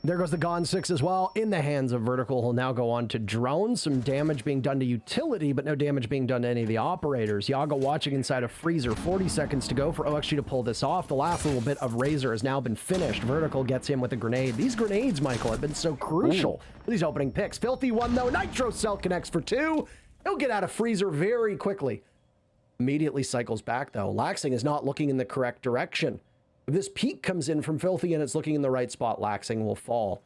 There goes the Gon 6 as well, in the hands of Vertical. He'll now go on to Drone. Some damage being done to utility, but no damage being done to any of the operators. Yaga watching inside of Freezer. 40 seconds to go for OXG to pull this off. The last little bit of Razor has now been finished. Vertical gets him with a grenade. These grenades, Michael, have been so crucial for these opening picks. Filthy one, though. Nitro Cell connects for 2. He'll get out of Freezer very quickly. Immediately cycles back, though. Laxing is not looking in the correct direction. If this peek comes in from Filthy and it's looking in the right spot, Laxing will fall.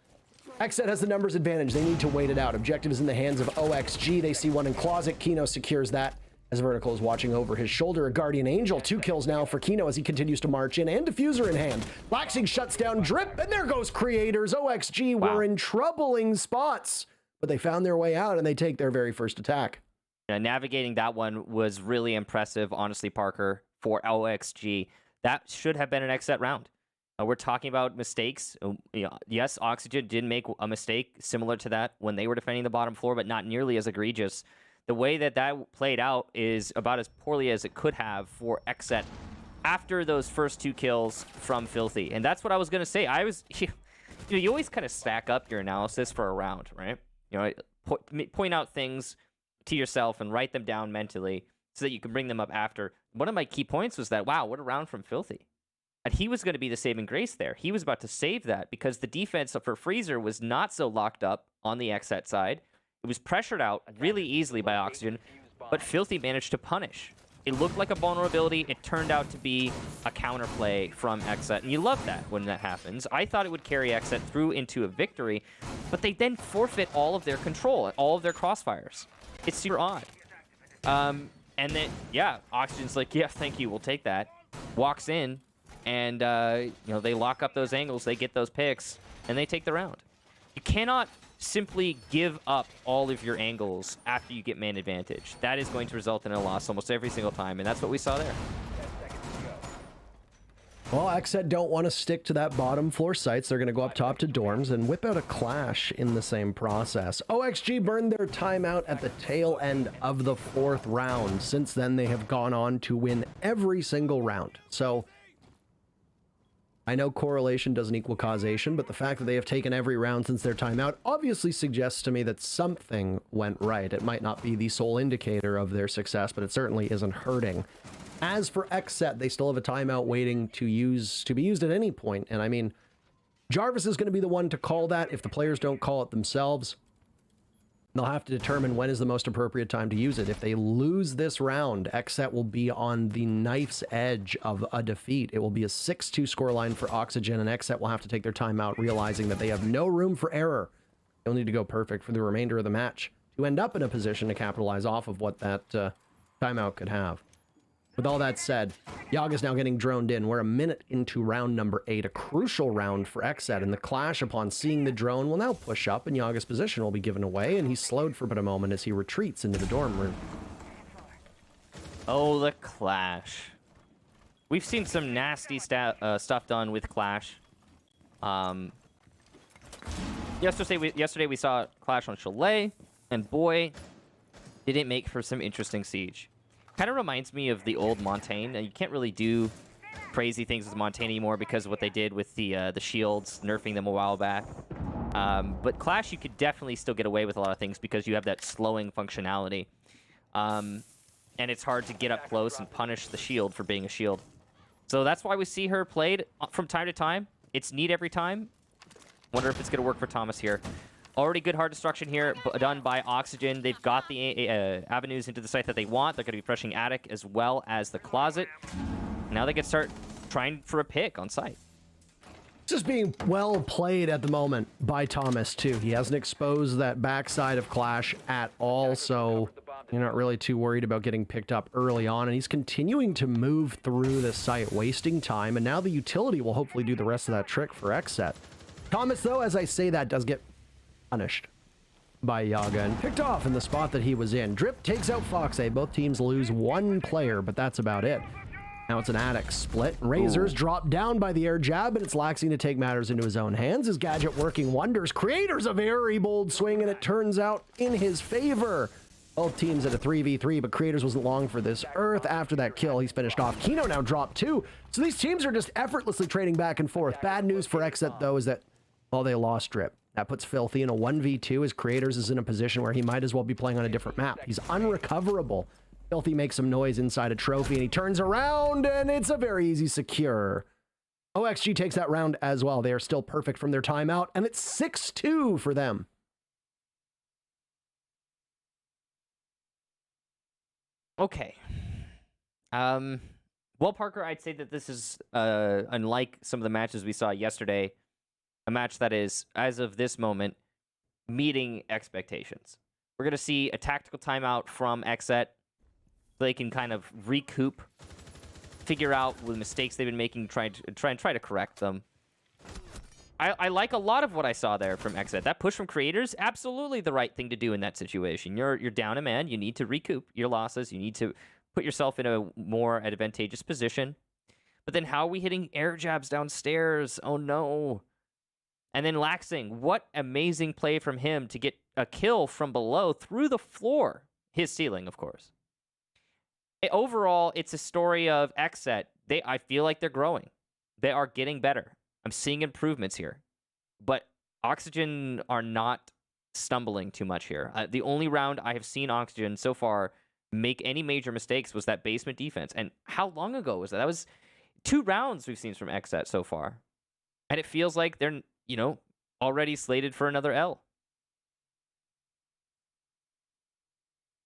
XSET has the numbers advantage. They need to wait it out. Objective is in the hands of OXG. They see one in closet. Keno secures that as Vertical is watching over his shoulder. A Guardian Angel. 2 kills now for Keno as he continues to march in, and Diffuser in hand. Laxing shuts down Drip, and there goes Creators. OXG were in troubling spots, but they found their way out and they take their very first attack. Navigating that one was really impressive, honestly, Parker, for OXG. That should have been an XSET round. We're talking about mistakes. Yes, Oxygen did make a mistake similar to that when they were defending the bottom floor, but not nearly as egregious. The way that that played out is about as poorly as it could have for XSET after those first 2 kills from Filthy. And that's what I was going to say. You always kind of stack up your analysis for a round, right? Point out things to yourself and write them down mentally so that you can bring them up after. One of my key points was that, wow, what a round from Filthy. And he was going to be the saving grace there. He was about to save that because the defense for Freezer was not so locked up on the XSET side. It was pressured out really easily by Oxygen, but Filthy managed to punish. It looked like a vulnerability. It turned out to be a counterplay from XSET, and you love that when that happens. I thought it would carry XSET through into a victory, but they then forfeit all of their control, all of their crossfires. It's super odd. And then, yeah, Oxygen's like, yeah, thank you, we'll take that. Walks in, and, they lock up those angles, they get those picks, and they take the round. You cannot simply give up all of your angles after you get man advantage. That is going to result in a loss almost every single time, and that's what we saw there. Well, XSET don't want to stick to that bottom floor sites. They're going to go up top to dorms and whip out a clash in the same process. OXG burned their timeout at the tail end of the 4th round. Since then, they have gone on to win every single round. So I know correlation doesn't equal causation, but the fact that they have taken every round since their timeout obviously suggests to me that something went right. It might not be the sole indicator of their success, but it certainly isn't hurting. As for XSET, they still have a timeout waiting to be used at any point. And I mean, Jarvis is going to be the one to call that if the players don't call it themselves. They'll have to determine when is the most appropriate time to use it. If they lose this round, XSET will be on the knife's edge of a defeat. It will be a 6-2 scoreline for Oxygen, and XSET will have to take their timeout, realizing that they have no room for error. They'll need to go perfect for the remainder of the match to end up in a position to capitalize off of what that timeout could have. With all that said, Yag is now getting droned in. We're a minute into round number 8, a crucial round for XSET, and the clash upon seeing the drone will now push up, and Yaga's position will be given away, and he's slowed for but a moment as he retreats into the dorm room. Oh, the clash. We've seen some nasty stuff done with clash. Yesterday we saw clash on Chalet, and boy, did it make for some interesting siege. Kind of reminds me of the old Montaigne. You can't really do crazy things with Montaigne anymore because of what they did with the shields, nerfing them a while back. But Clash, you could definitely still get away with a lot of things because you have that slowing functionality. And it's hard to get up close and punish the shield for being a shield. So that's why we see her played from time to time. It's neat every time. Wonder if it's going to work for Thomas here. Already good hard destruction here done by Oxygen. They've got the avenues into the site that they want. They're going to be pushing Attic as well as the Closet. Now they can start trying for a pick on site. This is being well played at the moment by Thomas, too. He hasn't exposed that backside of Clash at all, so you're not really too worried about getting picked up early on. And he's continuing to move through the site, wasting time. And now the utility will hopefully do the rest of that trick for XSET. Thomas, though, as I say that, does get punished by Yaga and picked off in the spot that he was in. Drip takes out Foxay. Both teams lose one player, but that's about it. Now it's an Attic split. Razor's dropped down by the air jab, and it's Laxing to take matters into his own hands. His gadget working wonders. Creator's a very bold swing, and it turns out in his favor. Both teams at a 3v3, but Creators wasn't long for this earth. After that kill, he's finished off. Keno now dropped too. So these teams are just effortlessly trading back and forth. Bad news for XSET, though, is that, well, they lost Drip. That puts Filthy in a 1v2 as Creators is in a position where he might as well be playing on a different map. He's unrecoverable. Filthy makes some noise inside a trophy, and he turns around, and it's a very easy secure. OXG takes that round as well. They are still perfect from their timeout, and it's 6-2 for them. Okay. Well, Parker, I'd say that this is, unlike some of the matches we saw yesterday, a match that is, as of this moment, meeting expectations. We're going to see a tactical timeout from XSET. So they can kind of recoup, figure out the mistakes they've been making, try to correct them. I like a lot of what I saw there from XSET. That push from Creators, absolutely the right thing to do in that situation. You're down a man. You need to recoup your losses. You need to put yourself in a more advantageous position. But then how are we hitting air jabs downstairs? Oh, no. And then Laxing, what amazing play from him to get a kill from below through the floor. His ceiling, of course. Overall, it's a story of XSET. I feel like they're growing. They are getting better. I'm seeing improvements here. But Oxygen are not stumbling too much here. The only round I have seen Oxygen so far make any major mistakes was that basement defense. And how long ago was that? That was 2 rounds we've seen from XSET so far. And it feels like they're, already slated for another L.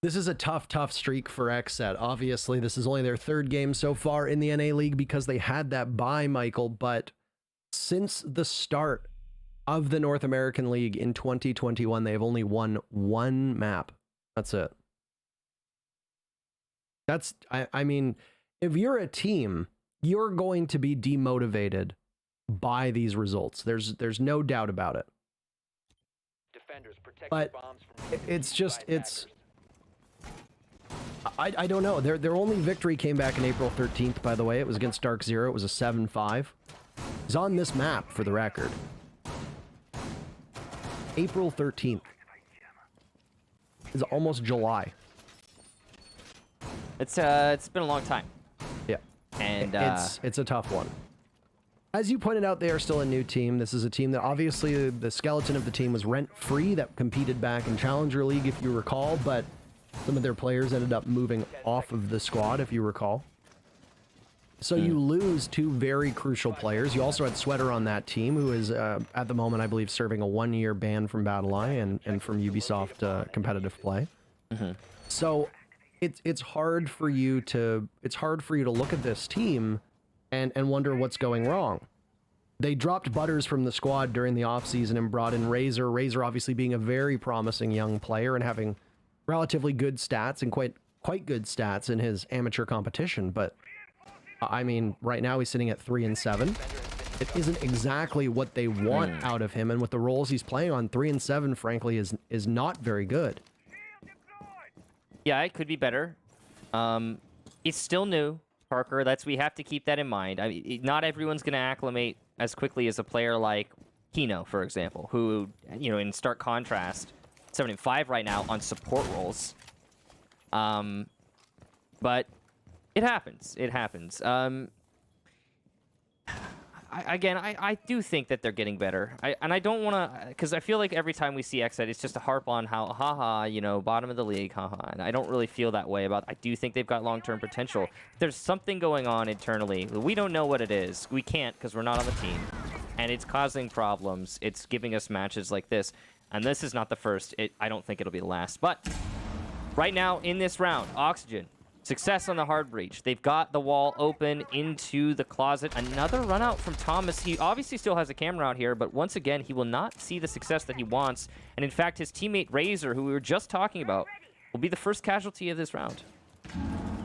This is a tough streak for XSET. Obviously, this is only their 3rd game so far in the NA League because they had that bye, Michael. But since the start of the North American League in 2021, they have only won 1 map. That's it. I mean, if you're a team, you're going to be demotivated by these results. There's no doubt about it. But it's I don't know. Their only victory came back in April 13th, by the way. It was against Dark Zero. It was a 7-5. It's on this map, for the record. April 13th. It's almost July. It's been a long time. Yeah. And it's a tough one. As you pointed out, they are still a new team. This is a team that obviously the skeleton of the team was rent-free, that competed back in Challenger League, if you recall, but some of their players ended up moving off of the squad, if you recall. So you lose two very crucial players. You also had Sweater on that team, who is, at the moment, I believe, serving a 1-year ban from BattlEye and from Ubisoft competitive play. So it's hard for you to look at this team and wonder what's going wrong. They dropped Butters from the squad during the offseason and brought in Razor. Razor obviously being a very promising young player and having relatively good stats and quite good stats in his amateur competition, but I mean, right now he's sitting at 3-7. It isn't exactly what they want out of him, and with the roles he's playing on, 3-7, frankly, is not very good. Yeah, it could be better. It's still new, Parker. We have to keep that in mind. I mean, not everyone's going to acclimate as quickly as a player like Keno, for example, who, you know, in stark contrast, 7-5 right now on support roles. But it happens. It happens. I do think that they're getting better. I don't want to, because I feel like every time we see XSET, it's just to harp on how, haha, you know, bottom of the league, haha. And I don't really feel that way about. I do think they've got long-term potential. There's something going on internally. We don't know what it is. We can't because we're not on the team, and it's causing problems. It's giving us matches like this, and this is not the first. I don't think it'll be the last. But right now in this round, Oxygen. Success on the hard breach. They've got the wall open into the closet. Another run out from Thomas. He obviously still has a camera out here, but once again, he will not see the success that he wants. And in fact, his teammate Razor, who we were just talking about, will be the first casualty of this round.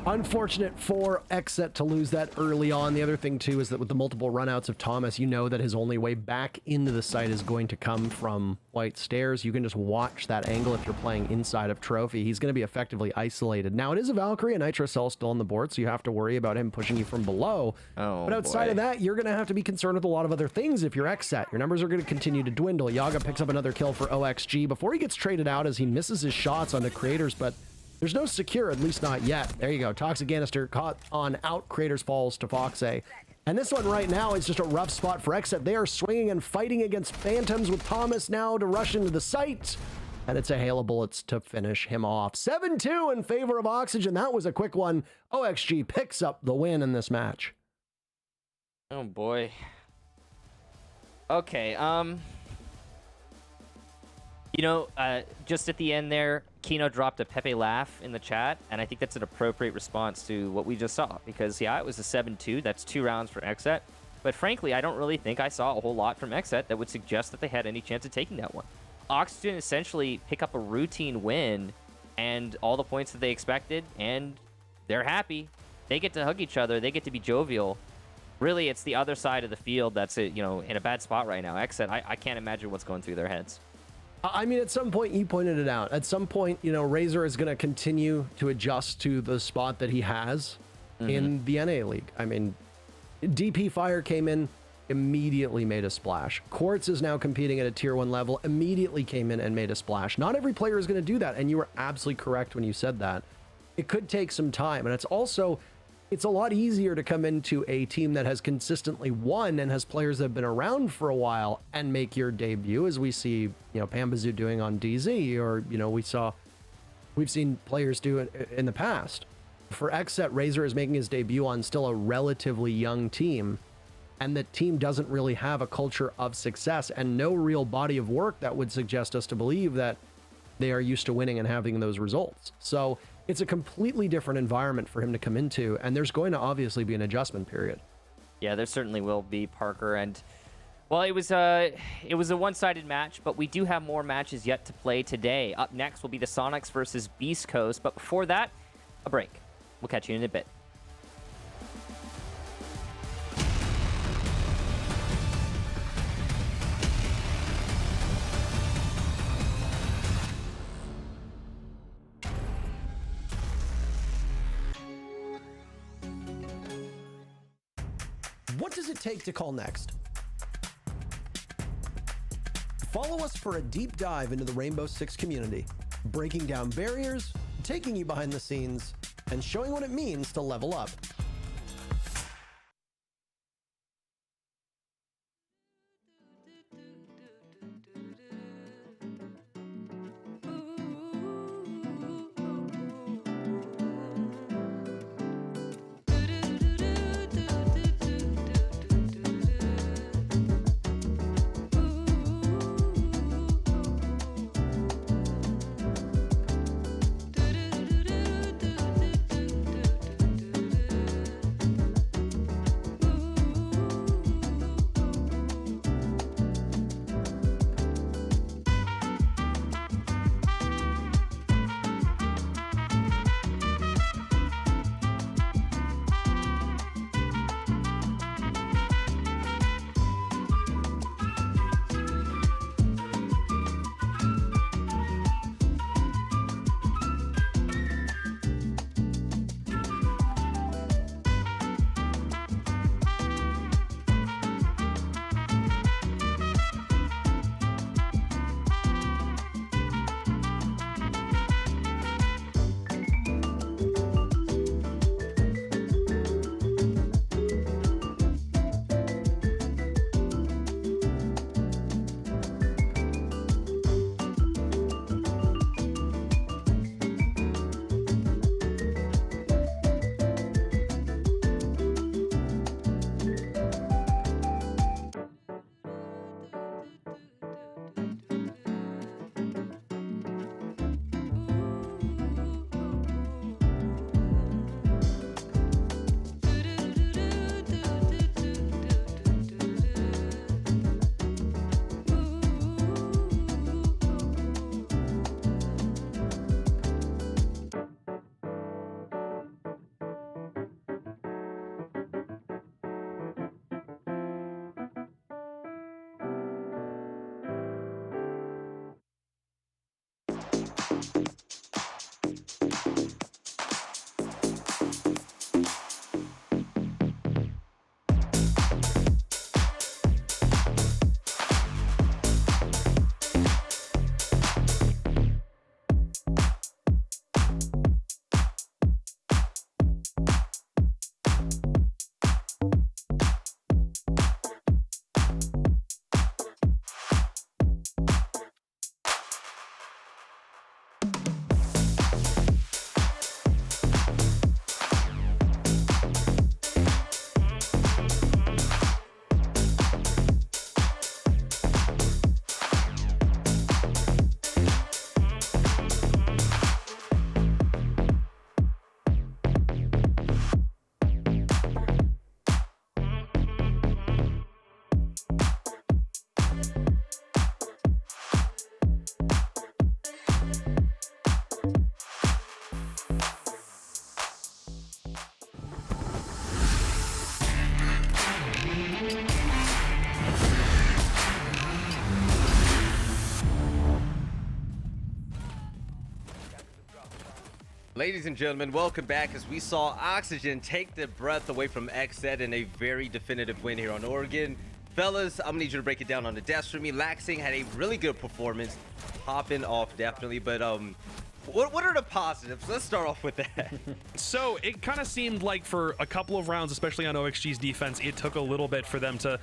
Unfortunate for XSET to lose that early on. The other thing, too, is that with the multiple runouts of Thomas, you know that his only way back into the site is going to come from White Stairs. You can just watch that angle if you're playing inside of Trophy. He's going to be effectively isolated. Now, it is a Valkyrie, and Nitro Cell still on the board, so you have to worry about him pushing you from below. Oh, but outside of that, you're going to have to be concerned with a lot of other things if you're XSET. Your numbers are going to continue to dwindle. Yaga picks up another kill for OXG before he gets traded out as he misses his shots on the Creators, but there's no secure, at least not yet. There you go. Toxic Ganister caught on out. Creators falls to Foxay. And this one right now is just a rough spot for XSET. They are swinging and fighting against Phantoms with Thomas now to rush into the site. And it's a hail of bullets to finish him off. 7-2 in favor of Oxygen. That was a quick one. OXG picks up the win in this match. Oh, boy. Okay, you know, just at the end there, Keno dropped a Pepe laugh in the chat, and I think that's an appropriate response to what we just saw. Because, yeah, it was a 7-2. That's 2 rounds for XSET. But frankly, I don't really think I saw a whole lot from XSET that would suggest that they had any chance of taking that one. Oxygen essentially pick up a routine win and all the points that they expected, and they're happy. They get to hug each other. They get to be jovial. Really, it's the other side of the field that's, you know, in a bad spot right now. XSET, I can't imagine what's going through their heads. I mean, at some point, you pointed it out. At some point, you know, Razor is going to continue to adjust to the spot that he has in the NA League. I mean, DP Fire came in, immediately made a splash. Quartz is now competing at a tier 1 level, immediately came in and made a splash. Not every player is going to do that, and you were absolutely correct when you said that. It could take some time, and it's also... It's a lot easier to come into a team that has consistently won and has players that have been around for a while and make your debut, as we see, you know, Pambazoo doing on DZ, or, you know, we've seen players do it in the past. For XSET, Razor is making his debut on still a relatively young team, and the team doesn't really have a culture of success and no real body of work that would suggest us to believe that they are used to winning and having those results. So it's a completely different environment for him to come into, and there's going to obviously be an adjustment period. Yeah, there certainly will be, Parker. And, well, it was a one-sided match, but we do have more matches yet to play today. Up next will be the Sonics versus Beast Coast, but before that, a break. We'll catch you in a bit. What does it take to call next? Follow us for a deep dive into the Rainbow Six community, breaking down barriers, taking you behind the scenes, and showing what it means to level up. Ladies and gentlemen, welcome back as we saw Oxygen take the breath away from XSET in a very definitive win here on Oregon. Fellas, I'm gonna need you to break it down on the desk for me. Laxing had a really good performance, popping off definitely, but what are the positives? Let's start off with that. So it kind of seemed like for a couple of rounds, especially on OXG's defense, it took a little bit for them to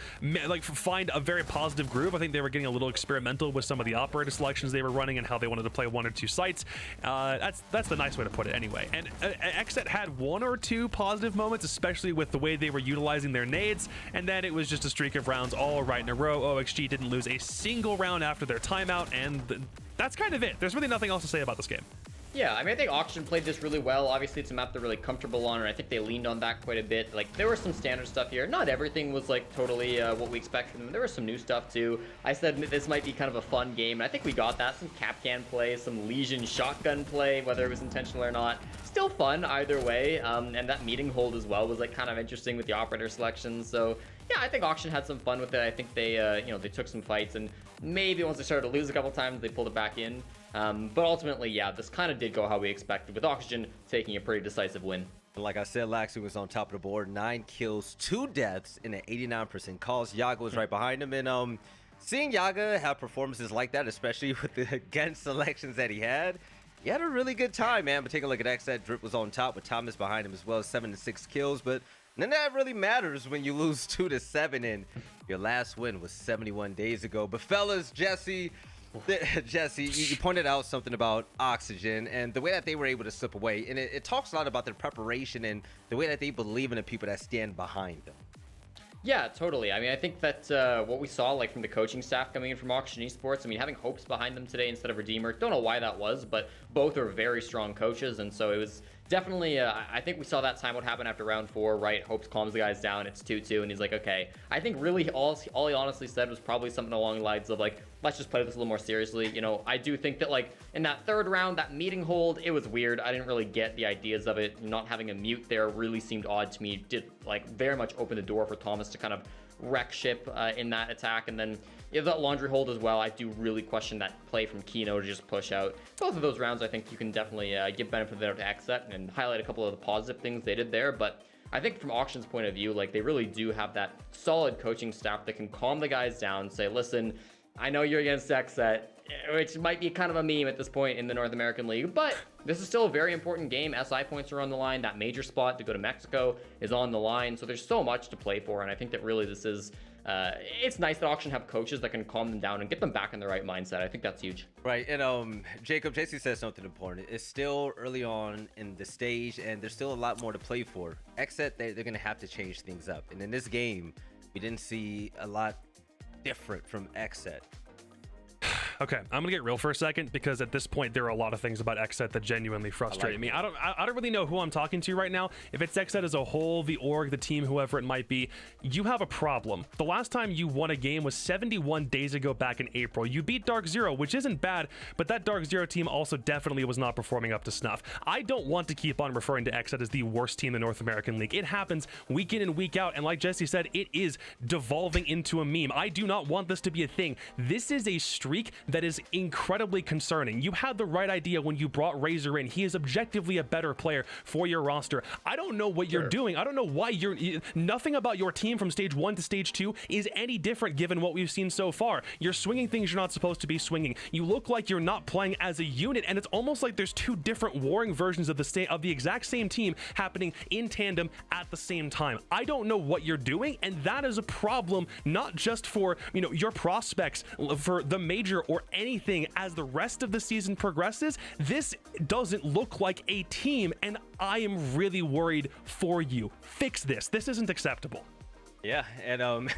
find a very positive groove. I think they were getting a little experimental with some of the operator selections they were running and how they wanted to play one or two sites. That's the nice way to put it anyway. And XSET had one or two positive moments, especially with the way they were utilizing their nades, and then it was just a streak of rounds all right in a row. OXG didn't lose a single round after their timeout, and that's kind of it. There's really nothing else to say about this game. Yeah, I mean, I think Oxygen played this really well. Obviously, it's a map they're really comfortable on, and I think they leaned on that quite a bit. Like, there was some standard stuff here. Not everything was, like, totally what we expect from them. There was some new stuff, too. I said this might be kind of a fun game, and I think we got that. Some Capcan play, some Legion shotgun play, whether it was intentional or not. Still fun either way, and that meeting hold as well was, like, kind of interesting with the operator selections. So, yeah, I think Oxygen had some fun with it. I think they, they took some fights, and maybe once they started to lose a couple times, they pulled it back in. But ultimately, yeah, this kind of did go how we expected, with Oxygen taking a pretty decisive win. Like I said, Laxing was on top of the board. 9 kills, 2 deaths, and an 89% calls. Yaga was right behind him. And seeing Yaga have performances like that, especially with the gun selections that he had a really good time, man. But take a look at XSET. Drip was on top with Thomas behind him as well, 7 to 6 kills. But none of that really matters when you lose 2 to 7, and your last win was 71 days ago. But fellas, Jesse, you pointed out something about Oxygen and the way that they were able to slip away, and it talks a lot about their preparation and the way that they believe in the people that stand behind them. Yeah, totally. I mean, I think that what we saw, like, from the coaching staff coming in from Oxygen Esports, I mean, having Hopes behind them today instead of Redeemer, don't know why that was, but both are very strong coaches, and so it was definitely, I think we saw that time what happened after round 4, right? Hopes calms the guys down, it's 2-2, and he's like, okay. I think really all he honestly said was probably something along the lines of, like, let's just play this a little more seriously. You know, I do think that, like, in that third round, that meeting hold, it was weird. I didn't really get the ideas of it. Not having a mute there really seemed odd to me. Did, like, very much open the door for Thomas to kind of wreck ship in that attack. And then that laundry hold as well, I do really question that play from Keno to just push out. Both of those rounds, I think you can definitely give benefit there to XSET and highlight a couple of the positive things they did there. But I think from Auction's point of view, like, they really do have that solid coaching staff that can calm the guys down, say, listen, I know you're against XSET, which might be kind of a meme at this point in the North American League, but this is still a very important game. SI points are on the line. That major spot to go to Mexico is on the line. So there's so much to play for, and I think that really this is it's nice that Auction have coaches that can calm them down and get them back in the right mindset. I think that's huge. Right, and Jacob, JC says something important. It's still early on in the stage, and there's still a lot more to play for. XSET, they're going to have to change things up. And in this game, we didn't see a lot different from XSET. Okay, I'm gonna get real for a second, because at this point there are a lot of things about XSET that genuinely frustrate me. I don't really know who I'm talking to right now. If it's XSET as a whole, the org, the team, whoever it might be, you have a problem. The last time you won a game was 71 days ago back in April. You beat Dark Zero, which isn't bad, but that Dark Zero team also definitely was not performing up to snuff. I don't want to keep on referring to XSET as the worst team in the North American League. It happens week in and week out, and like Jesse said, it is devolving into a meme. I do not want this to be a thing. This is a streak that is incredibly concerning. You had the right idea when you brought Razor in. He is objectively a better player for your roster. I don't know what you're doing. I don't know why nothing about your team from stage 1 to stage 2 is any different given what we've seen so far. You're swinging things you're not supposed to be swinging. You look like you're not playing as a unit, and it's almost like there's 2 different warring versions of the exact same team happening in tandem at the same time. I don't know what you're doing, and that is a problem, not just for, you know, your prospects for the major or anything. As the rest of the season progresses, this doesn't look like a team, and I am really worried for you. Fix this. This isn't acceptable. Yeah, and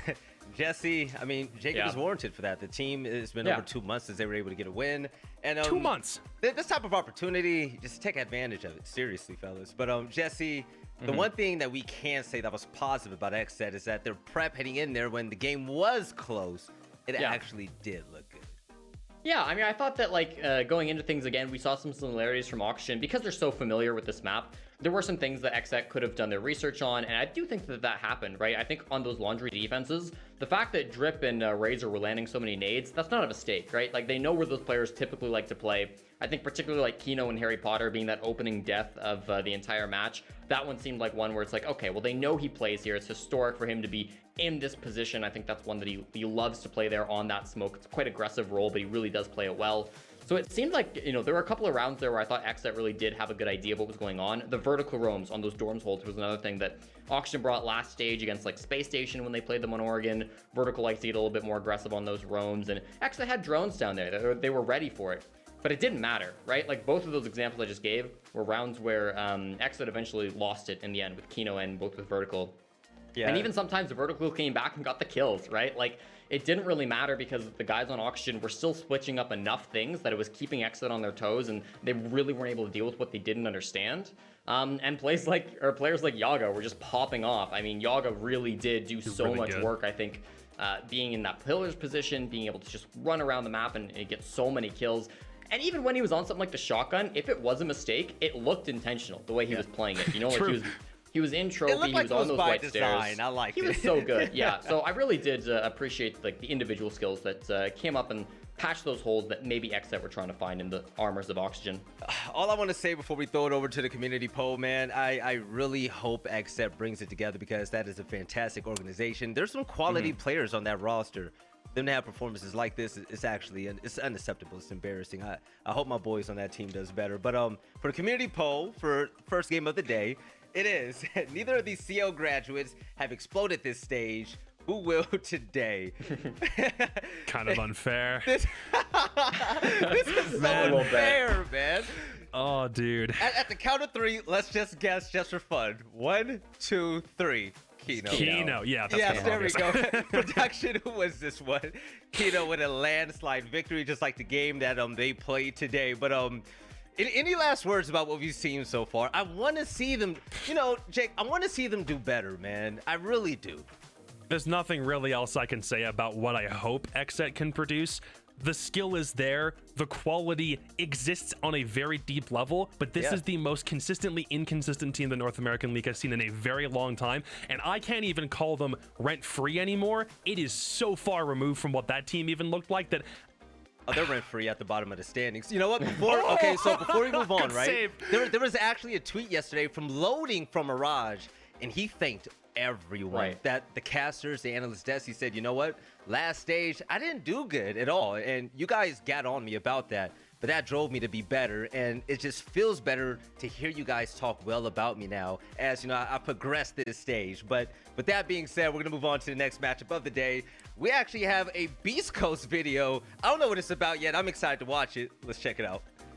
Jesse, I mean, Jacob is warranted for that. The team has been over 2 months since they were able to get a win, and 2 months. This type of opportunity, just take advantage of it. Seriously, fellas. But Jesse, the one thing that we can say that was positive about XSET is that their prep heading in there when the game was close, it actually did look good. Yeah, I mean, I thought that, like, going into things again, we saw some similarities from Auction because they're so familiar with this map. There were some things that XSET could have done their research on, and I do think that that happened, right? I think on those laundry defenses, the fact that Drip and Razor were landing so many nades, that's not a mistake, right? Like, they know where those players typically like to play. I think particularly like Keno and Harry Potter being that opening death of the entire match, that one seemed like one where it's like, okay, well, they know he plays here. It's historic for him to be in this position. I think that's one that he loves to play there on that smoke. It's quite aggressive role, but he really does play it well. So it seemed like, you know, there were a couple of rounds there where I thought XSET really did have a good idea of what was going on. The vertical roams on those dorms holds was another thing that Auction brought last stage against, like, Space Station when they played them on Oregon. Vertical likes to get a little bit more aggressive on those roams, and XSET had drones down there. They were ready for it. But it didn't matter, right? Like, both of those examples I just gave were rounds where XSET eventually lost it in the end with Keno and both with Vertical. Yeah. And even sometimes the Vertical came back and got the kills, right? Like, it didn't really matter because the guys on Auction were still switching up enough things that it was keeping XSET on their toes, and they really weren't able to deal with what they didn't understand. And players like Yaga were just popping off. I mean, Yaga really did do so really much work, I think, being in that pillar's position, being able to just run around the map and get so many kills. And even when he was on something like the shotgun, if it was a mistake, it looked intentional the way he was playing it. You know, like he was in trophy, he was on those white stairs. I liked it. He was so good. Yeah. So I really did appreciate, like, the individual skills that came up and patch those holes that maybe XSET were trying to find in the armors of Oxygen. all I want to say before we throw it over to the community poll, man, I really hope XSET brings it together because that is a fantastic organization. There's some quality players on that roster. Them to have performances like this is actually it's unacceptable. It's embarrassing. I hope my boys on that team does better. But for the community poll for first game of the day, it is neither of these CO graduates have exploded this stage. Who will today? Kind of unfair. This is so unfair, man. Oh, dude. At the count of three, let's just guess just for fun. 1, 2, 3. Keno. Keno. Yeah, that's Yes, there we obvious. go. Production, who was this one? Keno with a landslide victory, just like the game that they played today. But any last words about what we've seen so far? I want to see them, Jake, I want to see them do better, man. I really do. There's nothing really else I can say about what I hope XSET can produce. The skill is there, the quality exists on a very deep level, but this is the most consistently inconsistent team the North American League has seen in a very long time, and I can't even call them rent-free anymore. It is so far removed from what that team even looked like that. Oh, they're rent-free at the bottom of the standings. You know what? Before we move on, right? There was actually a tweet yesterday from Loading from Mirage, and he thanked everyone. That the casters, the analyst desk, he said, you know what? Last stage, I didn't do good at all. And you guys got on me about that. But that drove me to be better. And it just feels better to hear you guys talk well about me now as, I progress this stage. But with that being said, we're going to move on to the next matchup of the day. We actually have a Beast Coast video. I don't know what it's about yet. I'm excited to watch it. Let's check it out.